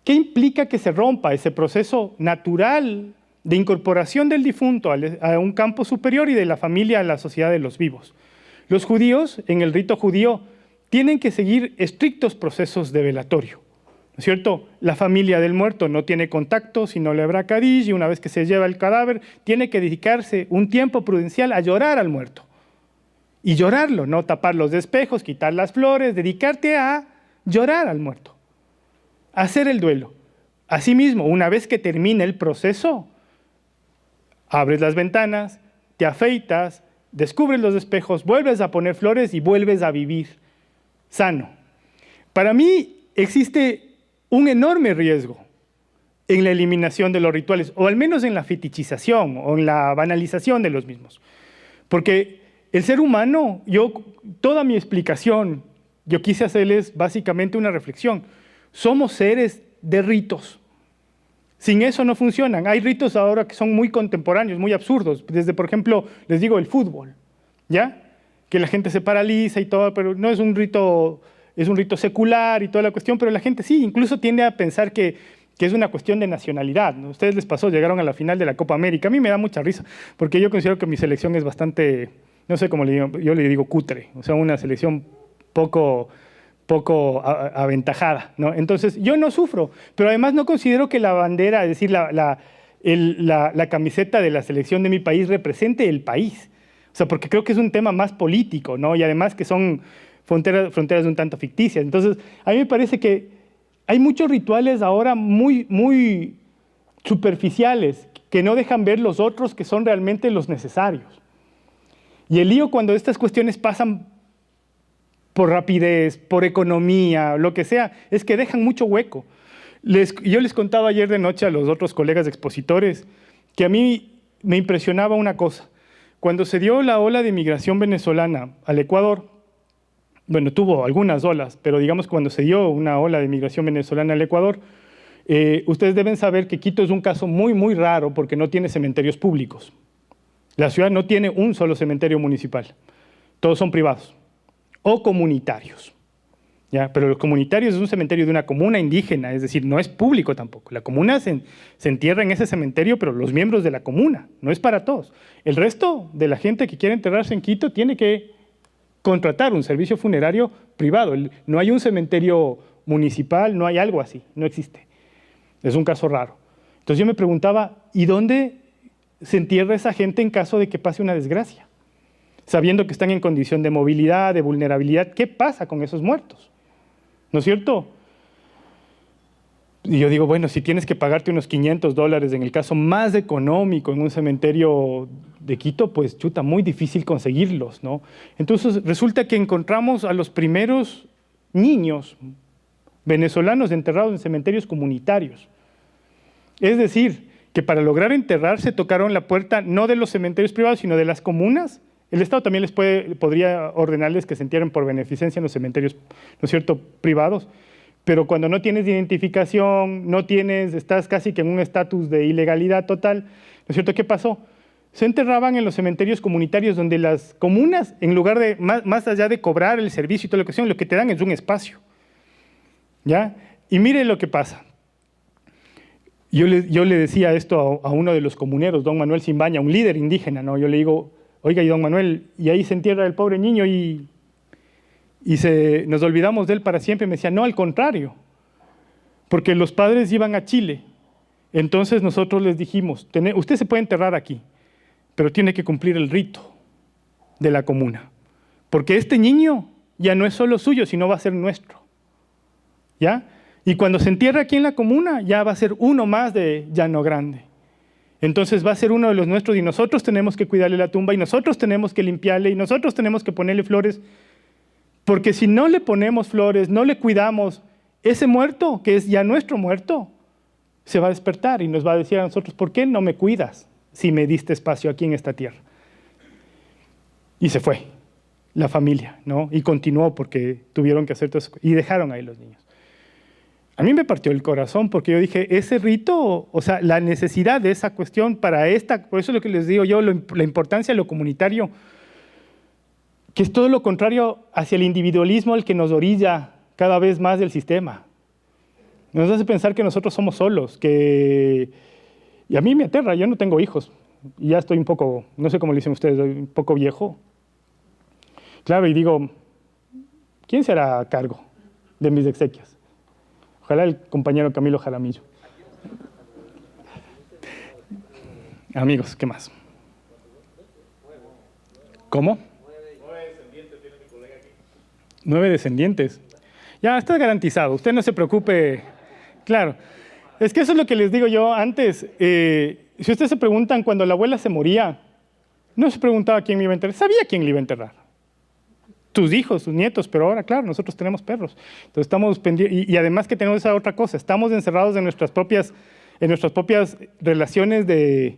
¿qué implica que se rompa ese proceso natural de incorporación del difunto a un campo superior y de la familia a la sociedad de los vivos? Los judíos, en el rito judío, tienen que seguir estrictos procesos de velatorio, ¿no es cierto? La familia del muerto no tiene contacto, sino le habrá Kadish, y una vez que se lleva el cadáver, tiene que dedicarse un tiempo prudencial a llorar al muerto. Y llorarlo, no tapar los despejos, quitar las flores, dedicarte a llorar al muerto, hacer el duelo. Asimismo, una vez que termine el proceso, abres las ventanas, te afeitas, descubres los despejos, vuelves a poner flores y vuelves a vivir sano. Para mí existe un enorme riesgo en la eliminación de los rituales, o al menos en la fetichización o en la banalización de los mismos. Porque el ser humano, toda mi explicación, yo quise hacerles básicamente una reflexión. Somos seres de ritos. Sin eso no funcionan. Hay ritos ahora que son muy contemporáneos, muy absurdos. Desde, por ejemplo, les digo, el fútbol, ¿ya? Que la gente se paraliza y todo, pero no es un rito, es un rito secular y toda la cuestión, pero la gente sí, incluso tiende a pensar que es una cuestión de nacionalidad, ¿no? A ustedes les pasó, llegaron a la final de la Copa América. A mí me da mucha risa, porque yo considero que mi selección es bastante, no sé cómo le digo, yo le digo cutre, o sea, una selección poco aventajada, ¿no? Entonces, yo no sufro, pero además no considero que la bandera, es decir, la camiseta de la selección de mi país represente el país. O sea, porque creo que es un tema más político, ¿no? Y además que son fronteras un tanto ficticias. Entonces, a mí me parece que hay muchos rituales ahora muy superficiales que no dejan ver los otros que son realmente los necesarios. Y el lío cuando estas cuestiones pasan por rapidez, por economía, lo que sea, es que dejan mucho hueco. Yo les contaba ayer de noche a los otros colegas expositores que a mí me impresionaba una cosa. Cuando se dio la ola de migración venezolana al Ecuador, bueno, tuvo algunas olas, pero digamos cuando se dio una ola de migración venezolana al Ecuador, ustedes deben saber que Quito es un caso muy raro porque no tiene cementerios públicos. La ciudad no tiene un solo cementerio municipal, todos son privados o comunitarios. ¿Ya? Pero los comunitarios es un cementerio de una comuna indígena, es decir, no es público tampoco. La comuna se entierra en ese cementerio, pero los miembros de la comuna, no es para todos. El resto de la gente que quiere enterrarse en Quito tiene que contratar un servicio funerario privado. No hay un cementerio municipal, no hay algo así, no existe. Es un caso raro. Entonces yo me preguntaba, ¿y dónde se entierra esa gente en caso de que pase una desgracia? Sabiendo que están en condición de movilidad, de vulnerabilidad, ¿qué pasa con esos muertos? ¿No es cierto? Y yo digo, bueno, si tienes que pagarte unos $500 en el caso más económico en un cementerio de Quito, pues chuta, muy difícil conseguirlos, ¿no? Entonces resulta que encontramos a los primeros niños venezolanos enterrados en cementerios comunitarios. Es decir, que para lograr enterrarse tocaron la puerta no de los cementerios privados, sino de las comunas. El Estado también podría ordenarles que se entierren por beneficencia en los cementerios, ¿no es cierto?, privados. Pero cuando no tienes identificación, estás casi que en un estatus de ilegalidad total, ¿no es cierto? ¿Qué pasó? Se enterraban en los cementerios comunitarios donde las comunas, en lugar de, más allá de cobrar el servicio y toda la cuestión, lo que te dan es un espacio, ¿ya? Y mire lo que pasa. Yo le decía esto a uno de los comuneros, don Manuel Simbaña, un líder indígena, ¿no? Yo le digo, oiga, y don Manuel, y ahí se entierra el pobre niño y nos olvidamos de él para siempre. Me decía, no, al contrario, porque los padres iban a Chile. Entonces nosotros les dijimos, usted se puede enterrar aquí, pero tiene que cumplir el rito de la comuna, porque este niño ya no es solo suyo, sino va a ser nuestro, ¿ya? Y cuando se entierra aquí en la comuna, ya va a ser uno más de Llano Grande. Entonces va a ser uno de los nuestros y nosotros tenemos que cuidarle la tumba y nosotros tenemos que limpiarle y nosotros tenemos que ponerle flores, porque si no le ponemos flores, no le cuidamos, ese muerto, que es ya nuestro muerto, se va a despertar y nos va a decir a nosotros, ¿por qué no me cuidas si me diste espacio aquí en esta tierra? Y se fue la familia, ¿no? Y continuó porque tuvieron que hacer todo eso y dejaron ahí los niños. A mí me partió el corazón porque yo dije, ese rito, o sea, la necesidad de esa cuestión para esta, por eso es lo que les digo yo, la importancia de lo comunitario, que es todo lo contrario hacia el individualismo al que nos orilla cada vez más del sistema. Nos hace pensar que nosotros somos solos, y a mí me aterra, yo no tengo hijos, y ya estoy un poco, no sé cómo le dicen ustedes, un poco viejo. Claro, y digo, ¿quién será a cargo de mis exequias? Ojalá el compañero Camilo Jaramillo. Amigos, ¿qué más? ¿Cómo? 9 descendientes tiene mi colega aquí. 9 descendientes. Ya, está garantizado, usted no se preocupe. Claro, es que eso es lo que les digo yo antes. Si ustedes se preguntan, cuando la abuela se moría, no se preguntaba quién me iba a enterrar, sabía quién le iba a enterrar. Tus hijos, tus nietos, pero ahora, claro, nosotros tenemos perros. Entonces estamos pendientes, y además que tenemos esa otra cosa, estamos encerrados en nuestras propias relaciones de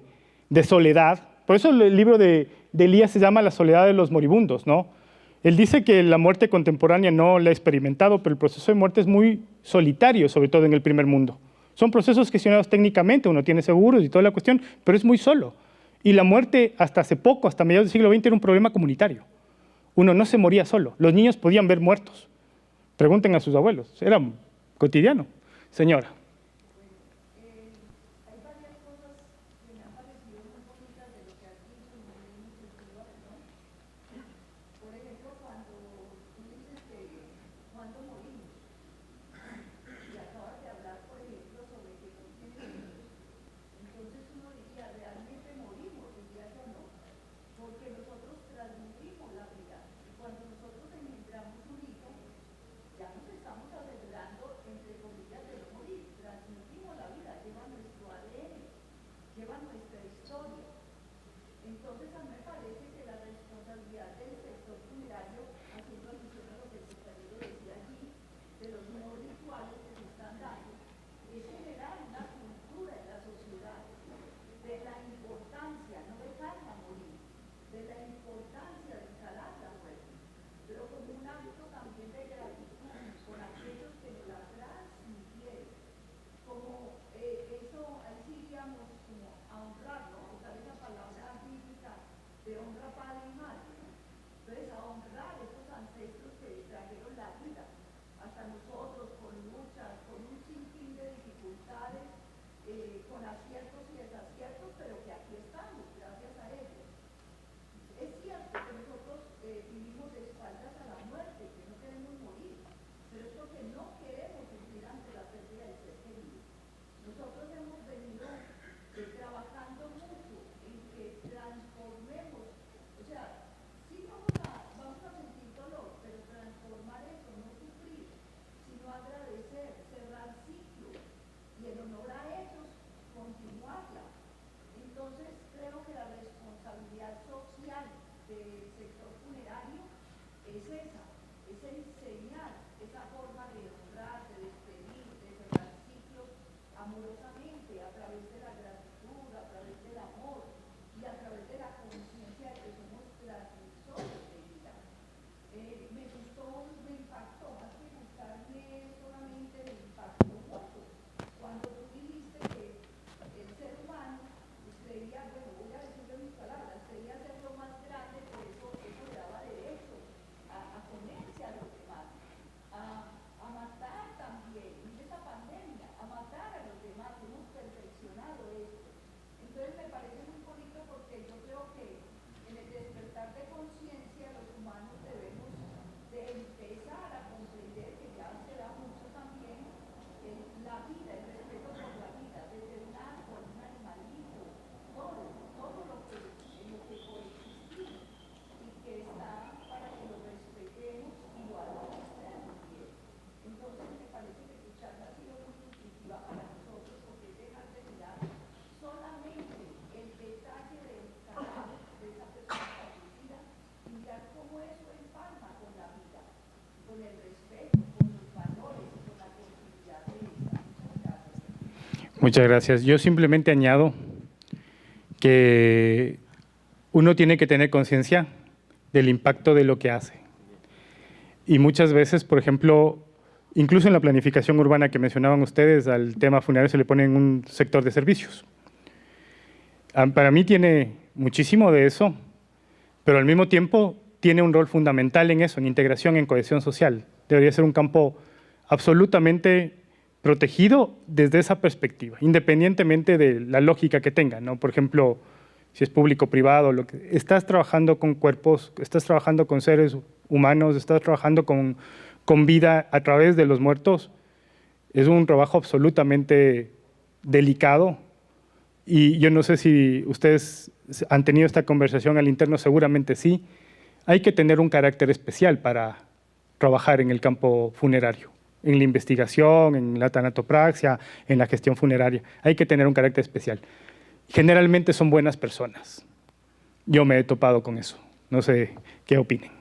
soledad. Por eso el libro de Elías se llama La soledad de los moribundos, ¿no? Él dice que la muerte contemporánea no la ha experimentado, pero el proceso de muerte es muy solitario, sobre todo en el primer mundo. Son procesos gestionados técnicamente, uno tiene seguros y toda la cuestión, pero es muy solo. Y la muerte hasta hace poco, hasta mediados del siglo XX, era un problema comunitario. Uno no se moría solo. Los niños podían ver muertos. Pregunten a sus abuelos. Era cotidiano. Señora. Hay varias cosas que me han parecido muy bonitas de lo que has dicho y muy instructivas, ¿no? Por ejemplo, cuando tú dices que cuando morimos, y acabas de hablar, por ejemplo, sobre que no tienes hijos, entonces uno diría, ¿realmente morimos? Diría yo no, porque nosotros transmitimos la vida. Y cuando nosotros engendramos un hijo, ya nos estamos asegurando, entre comillas, de no morir. Transmitimos la vida, lleva nuestro ADN, lleva nuestra historia. Entonces a mí me parece que la responsabilidad del sector funerario, haciendo alusión a lo que el compañero decía allí, de los nuevos rituales que se están dando, es generar una cultura en la sociedad de la importancia, no dejarla morir, de la importancia de encarar la muerte, pero como un acto también de gratitud con aquellos que nos la transmitieron, como eso, ahí sí iríamos como a honrar, ¿no? Usar esa palabra bíblica de honra padre y madre, ¿no? Entonces a honrar esos ancestros que trajeron la vida hasta nosotros con luchas, con un sinfín de dificultades, con aciertos y desaciertos, pero que aquí estamos, gracias a ellos. Es cierto que nosotros vivimos de espaldas a la muerte, que no queremos morir, pero es porque no queremos sufrir ante la pérdida del ser querido. Nosotros hemos venido trabajando mucho en que transformemos, o sea, sí vamos a sentir dolor, pero transformar eso, no sufrir, sino agradecer, cerrar ciclos y en honor a ellos continuarla. Entonces creo que la responsabilidad social del sector funerario es esa, es enseñar esa forma de honrar, de despedir, de cerrar ciclos amorosamente, a través de la gratitud, a través del amor y a través de la conciencia de que somos transmisores de vida. Me gustó, me impactó, más que gustarme solamente me impactó mucho cuando tú dijiste que el ser humano creía, bueno, voy a decirlo en mis palabras, creía ser lo más grande, por eso le daba derecho a comerse a los demás, a matar también, en esta pandemia, a matar a los demás, hemos perfeccionado esto. Entonces me parece muy bonito porque yo creo que Muchas gracias. Yo simplemente añado que uno tiene que tener conciencia del impacto de lo que hace. Y muchas veces, por ejemplo, incluso en la planificación urbana que mencionaban ustedes, al tema funerario se le pone en un sector de servicios. Para mí tiene muchísimo de eso, pero al mismo tiempo tiene un rol fundamental en eso, en integración, en cohesión social. Debería ser un campo absolutamente protegido desde esa perspectiva, independientemente de la lógica que tenga, ¿no? Por ejemplo, si es público-privado, estás trabajando con cuerpos, estás trabajando con seres humanos, estás trabajando con vida a través de los muertos, es un trabajo absolutamente delicado. Y yo no sé si ustedes han tenido esta conversación al interno, seguramente sí. Hay que tener un carácter especial para trabajar en el campo funerario, en la investigación, en la tanatopraxia, en la gestión funeraria. Hay que tener un carácter especial. Generalmente son buenas personas. Yo me he topado con eso. No sé qué opinen.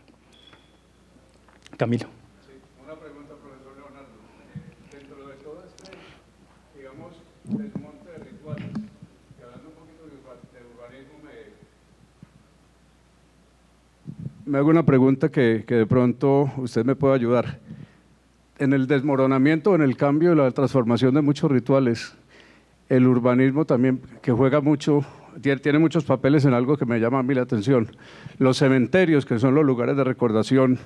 Camilo. Sí, una pregunta, profesor Leonardo. Dentro de todo este, digamos, desmonte de rituales, y hablando un poquito de urbanismo, me hago una pregunta que de pronto usted me puede ayudar. En el desmoronamiento, en el cambio, la transformación de muchos rituales, el urbanismo también, que juega mucho, tiene muchos papeles en algo que me llama a mí la atención. Los cementerios, que son los lugares de recordación,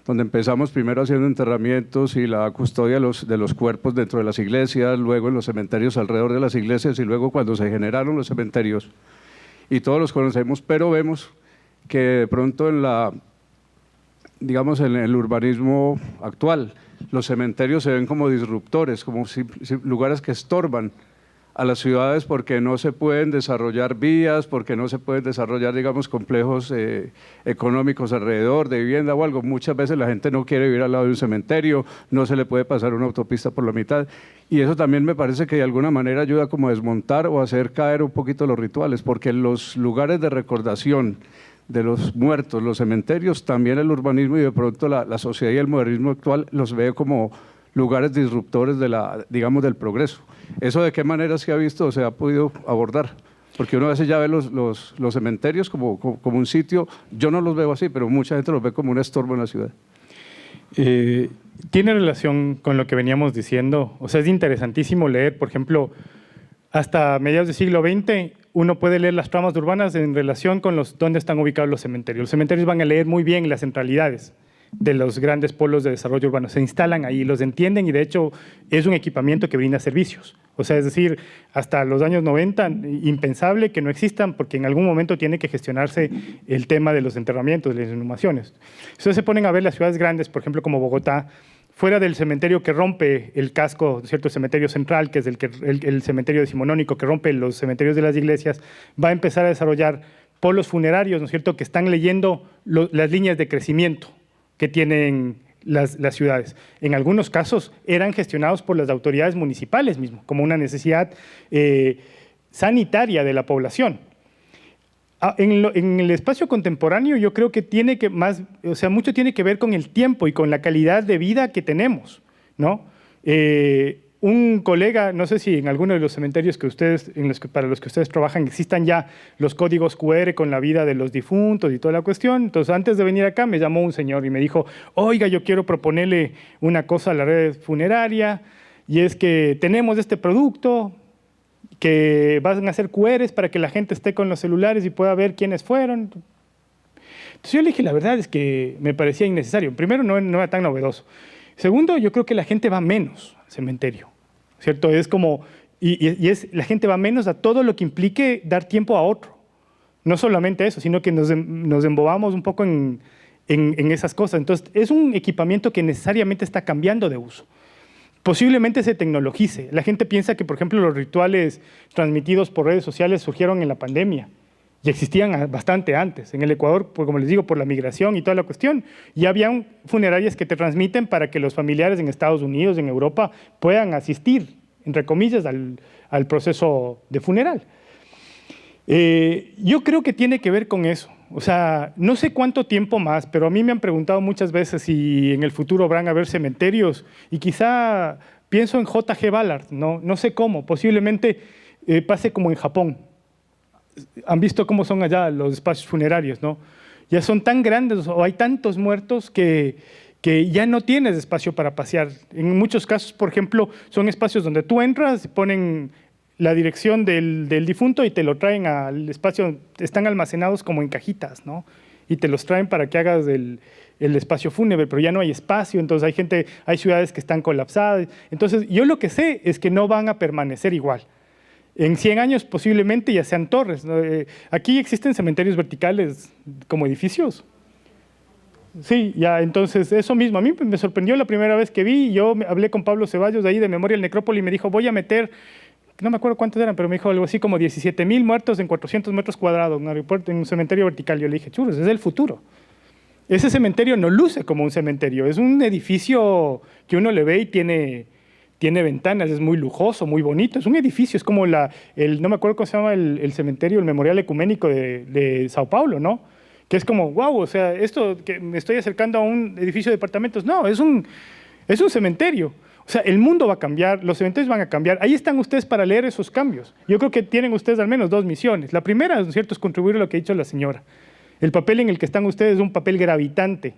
donde empezamos primero haciendo enterramientos y la custodia de los cuerpos dentro de las iglesias, luego en los cementerios alrededor de las iglesias y luego cuando se generaron los cementerios. Y todos los conocemos, pero vemos que de pronto digamos en el urbanismo actual, los cementerios se ven como disruptores, como lugares que estorban a las ciudades porque no se pueden desarrollar vías, porque no se pueden desarrollar, digamos, complejos económicos alrededor de vivienda o algo. Muchas veces la gente no quiere vivir al lado de un cementerio, no se le puede pasar una autopista por la mitad. Y eso también me parece que de alguna manera ayuda como a desmontar o a hacer caer un poquito los rituales, porque los lugares de recordación de los muertos, los cementerios, también el urbanismo y de pronto la sociedad y el modernismo actual los ve como lugares disruptores digamos, del progreso. ¿Eso de qué manera se ha visto o se ha podido abordar? Porque uno a veces ya ve los cementerios como un sitio, yo no los veo así, pero mucha gente los ve como un estorbo en la ciudad. Tiene relación con lo que veníamos diciendo. O sea, es interesantísimo leer, por ejemplo, hasta mediados del siglo XX, uno puede leer las tramas urbanas en relación con dónde están ubicados los cementerios. Los cementerios van a leer muy bien las centralidades de los grandes polos de desarrollo urbano. Se instalan ahí, los entienden y de hecho es un equipamiento que brinda servicios. O sea, es decir, hasta los años 90, impensable que no existan porque en algún momento tiene que gestionarse el tema de los enterramientos, de las inhumaciones. Entonces se ponen a ver las ciudades grandes, por ejemplo, como Bogotá, fuera del cementerio que rompe el casco, ¿cierto? El cementerio central, que es el cementerio decimonónico que rompe los cementerios de las iglesias, va a empezar a desarrollar polos funerarios, ¿no es cierto?, que están leyendo las líneas de crecimiento que tienen las ciudades. En algunos casos eran gestionados por las autoridades municipales mismo, como una necesidad sanitaria de la población. En el espacio contemporáneo yo creo que mucho tiene que ver con el tiempo y con la calidad de vida que tenemos, ¿no? Un colega, no sé si en alguno de los cementerios para los que ustedes trabajan existan ya los códigos QR con la vida de los difuntos y toda la cuestión. Entonces, antes de venir acá me llamó un señor y me dijo, oiga, yo quiero proponerle una cosa a la red funeraria y es que tenemos este producto que van a hacer QRs para que la gente esté con los celulares y pueda ver quiénes fueron. Entonces yo le dije, la verdad es que me parecía innecesario. Primero, no era tan novedoso. Segundo, yo creo que la gente va menos al cementerio, ¿cierto? Es como, la gente va menos a todo lo que implique dar tiempo a otro. No solamente eso, sino que nos embobamos un poco en esas cosas. Entonces, es un equipamiento que necesariamente está cambiando de uso. Posiblemente se tecnologice. La gente piensa que, por ejemplo, los rituales transmitidos por redes sociales surgieron en la pandemia y existían bastante antes. En el Ecuador, pues, como les digo, por la migración y toda la cuestión, ya habían funerarias que te transmiten para que los familiares en Estados Unidos, en Europa, puedan asistir, entre comillas, al proceso de funeral. Yo creo que tiene que ver con eso. O sea, no sé cuánto tiempo más, pero a mí me han preguntado muchas veces si en el futuro van a haber cementerios y quizá pienso en J.G. Ballard, no sé cómo, posiblemente pase como en Japón. Han visto cómo son allá los espacios funerarios, ¿no? Ya son tan grandes o hay tantos muertos que ya no tienes espacio para pasear. En muchos casos, por ejemplo, son espacios donde tú entras, ponen la dirección del difunto y te lo traen al espacio, están almacenados como en cajitas, ¿no? Y te los traen para que hagas el espacio fúnebre, pero ya no hay espacio, entonces hay ciudades que están colapsadas. Entonces, yo lo que sé es que no van a permanecer igual. En 100 años posiblemente ya sean torres, ¿no? Aquí existen cementerios verticales como edificios. Sí, ya, entonces eso mismo. A mí me sorprendió la primera vez que vi. Yo hablé con Pablo Ceballos de ahí de Memorial Necrópoli y me dijo, voy a meter, no me acuerdo cuántos eran, pero me dijo algo así como 17,000 muertos en 400 metros cuadrados en un cementerio vertical. Yo le dije, churros, es el futuro. Ese cementerio no luce como un cementerio, es un edificio que uno le ve y tiene ventanas, es muy lujoso, muy bonito, es un edificio, es como no me acuerdo cómo se llama el cementerio, el Memorial Ecuménico de Sao Paulo, ¿no? Que es como, wow, o sea, esto que me estoy acercando a un edificio de departamentos, no, es un cementerio. O sea, el mundo va a cambiar, los cementerios van a cambiar. Ahí están ustedes para leer esos cambios. Yo creo que tienen ustedes al menos 2 misiones. La primera, ¿no es cierto?, es contribuir a lo que ha dicho la señora. El papel en el que están ustedes es un papel gravitante,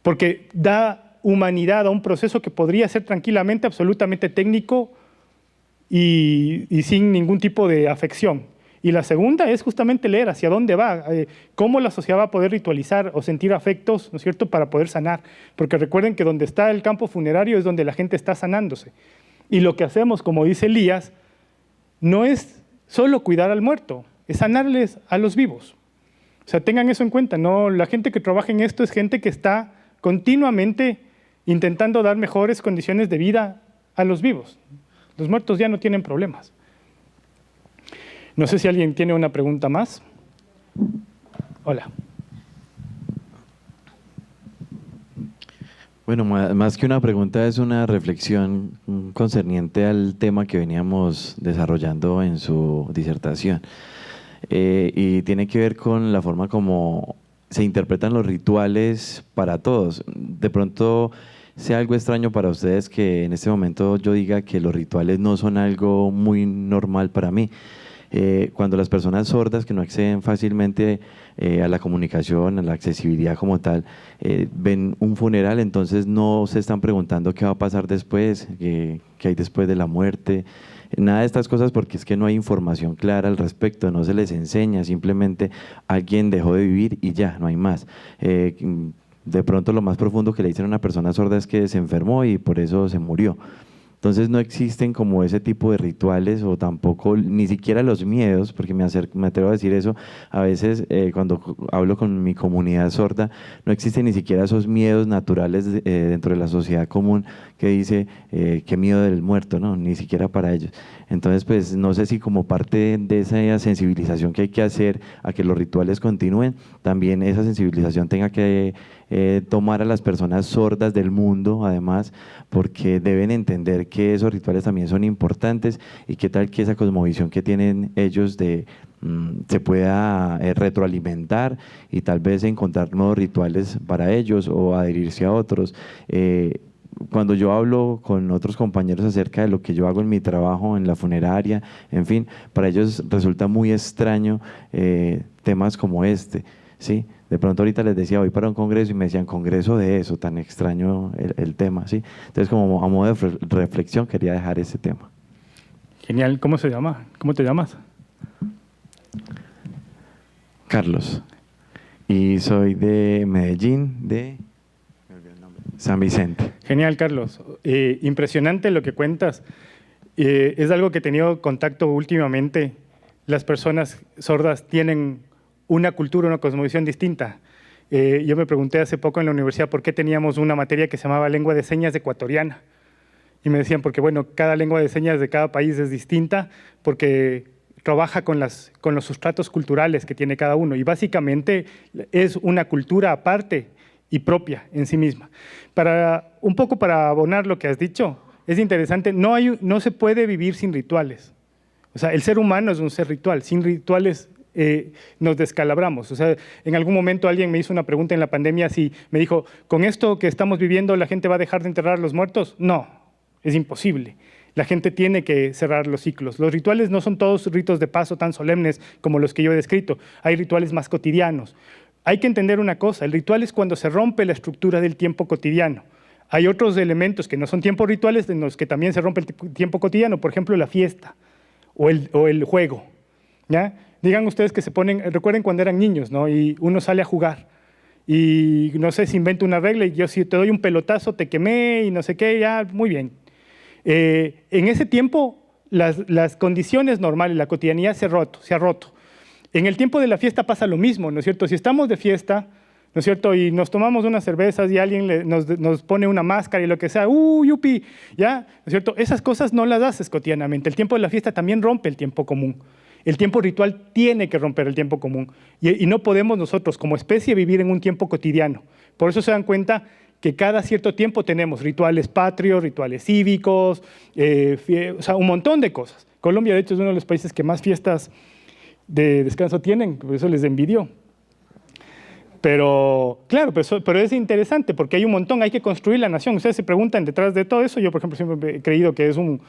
porque da humanidad a un proceso que podría ser tranquilamente, absolutamente técnico y sin ningún tipo de afección. Y la segunda es justamente leer hacia dónde va, cómo la sociedad va a poder ritualizar o sentir afectos, ¿no es cierto?, para poder sanar. Porque recuerden que donde está el campo funerario es donde la gente está sanándose. Y lo que hacemos, como dice Elías, no es solo cuidar al muerto, es sanarles a los vivos. O sea, tengan eso en cuenta, ¿no? La gente que trabaja en esto es gente que está continuamente intentando dar mejores condiciones de vida a los vivos. Los muertos ya no tienen problemas. No sé si alguien tiene una pregunta más. Hola. Bueno, más que una pregunta es una reflexión concerniente al tema que veníamos desarrollando en su disertación. Y tiene que ver con la forma como se interpretan los rituales para todos. De pronto sea algo extraño para ustedes que en este momento yo diga que los rituales no son algo muy normal para mí. Cuando las personas sordas que no acceden fácilmente a la comunicación, a la accesibilidad como tal, ven un funeral, entonces no se están preguntando qué va a pasar después, qué hay después de la muerte, nada de estas cosas, porque es que no hay información clara al respecto, no se les enseña, simplemente alguien dejó de vivir y ya, no hay más. De pronto lo más profundo que le dicen a una persona sorda es que se enfermó y por eso se murió. Entonces no existen como ese tipo de rituales o tampoco ni siquiera los miedos, porque me atrevo a decir eso, a veces cuando hablo con mi comunidad sorda, no existen ni siquiera esos miedos naturales dentro de la sociedad común que dice qué miedo del muerto, no, ni siquiera para ellos. Entonces pues no sé si como parte de esa sensibilización que hay que hacer a que los rituales continúen, también esa sensibilización tenga que tomar a las personas sordas del mundo, además, porque deben entender que esos rituales también son importantes y qué tal que esa cosmovisión que tienen ellos se pueda retroalimentar y tal vez encontrar nuevos rituales para ellos o adherirse a otros. Cuando yo hablo con otros compañeros acerca de lo que yo hago en mi trabajo, en la funeraria, en fin, para ellos resulta muy extraño temas como este, ¿sí? De pronto ahorita les decía, voy para un congreso y me decían, ¿congreso de eso? Tan extraño el tema, ¿sí? Entonces, como a modo de reflexión, quería dejar ese tema. Genial. ¿Cómo se llama? ¿Cómo te llamas? Carlos. Y soy de Medellín, de San Vicente. Genial, Carlos. Impresionante lo que cuentas. Es algo que he tenido contacto últimamente. Las personas sordas tienen una cultura, una cosmovisión distinta. Yo me pregunté hace poco en la universidad por qué teníamos una materia que se llamaba lengua de señas ecuatoriana. Y me decían, porque bueno, cada lengua de señas de cada país es distinta, porque trabaja con los sustratos culturales que tiene cada uno. Y básicamente es una cultura aparte y propia en sí misma. Un poco para abonar lo que has dicho, es interesante, no se puede vivir sin rituales. O sea, el ser humano es un ser ritual, sin rituales nos descalabramos. O sea, en algún momento alguien me hizo una pregunta en la pandemia, me dijo, ¿con esto que estamos viviendo la gente va a dejar de enterrar a los muertos? No, es imposible. La gente tiene que cerrar los ciclos. Los rituales no son todos ritos de paso tan solemnes como los que yo he descrito. Hay rituales más cotidianos. Hay que entender una cosa, el ritual es cuando se rompe la estructura del tiempo cotidiano. Hay otros elementos que no son tiempos rituales en los que también se rompe el tiempo cotidiano, por ejemplo, la fiesta o el juego, ¿ya? Digan ustedes que se ponen, recuerden cuando eran niños, ¿no? Y uno sale a jugar y no sé, se inventa una regla y yo si te doy un pelotazo te quemé y no sé qué, ya, muy bien. En ese tiempo las condiciones normales, la cotidianidad se ha roto. En el tiempo de la fiesta pasa lo mismo, ¿no es cierto? Si estamos de fiesta, ¿no es cierto? Y nos tomamos unas cervezas y alguien nos pone una máscara y lo que sea, yupi, ¿ya? ¿No es cierto? Esas cosas no las haces cotidianamente. El tiempo de la fiesta también rompe el tiempo común. El tiempo ritual tiene que romper el tiempo común. Y no podemos nosotros como especie vivir en un tiempo cotidiano. Por eso se dan cuenta que cada cierto tiempo tenemos rituales patrios, rituales cívicos, o sea, un montón de cosas. Colombia, de hecho, es uno de los países que más fiestas de descanso tienen, por eso les envidio. Pero, claro, pero es interesante porque hay un montón, hay que construir la nación. Ustedes se preguntan detrás de todo eso, yo por ejemplo siempre he creído que es un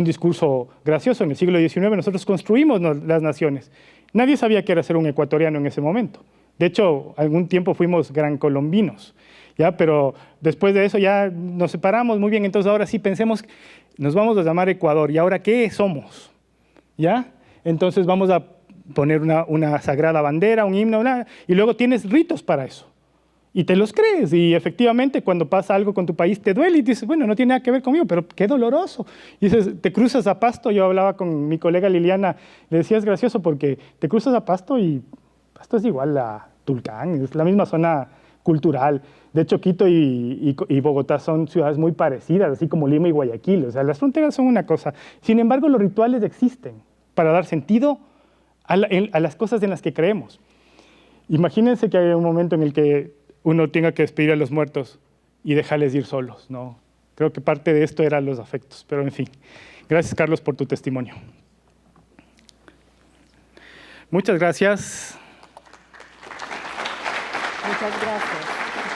discurso gracioso. En el siglo XIX nosotros construimos las naciones. Nadie sabía qué era ser un ecuatoriano en ese momento. De hecho, algún tiempo fuimos gran colombinos, ¿ya? Pero después de eso ya nos separamos muy bien. Entonces ahora sí pensemos, nos vamos a llamar Ecuador. ¿Y ahora qué somos? ¿Ya? Entonces vamos a poner una sagrada bandera, un himno, y luego tienes ritos para eso. Y te los crees, y efectivamente cuando pasa algo con tu país te duele y dices, bueno, no tiene nada que ver conmigo, pero qué doloroso. Y dices, te cruzas a Pasto, yo hablaba con mi colega Liliana, le decía, es gracioso porque te cruzas a Pasto y Pasto es igual a Tulcán, es la misma zona cultural. De hecho, Quito y Bogotá son ciudades muy parecidas, así como Lima y Guayaquil, o sea, las fronteras son una cosa. Sin embargo, los rituales existen para dar sentido a las cosas en las que creemos. Imagínense que hay un momento en el que uno tenga que despedir a los muertos y dejarles ir solos, ¿no? Creo que parte de esto eran los afectos, pero en fin. Gracias, Carlos, por tu testimonio. Muchas gracias. Muchas gracias.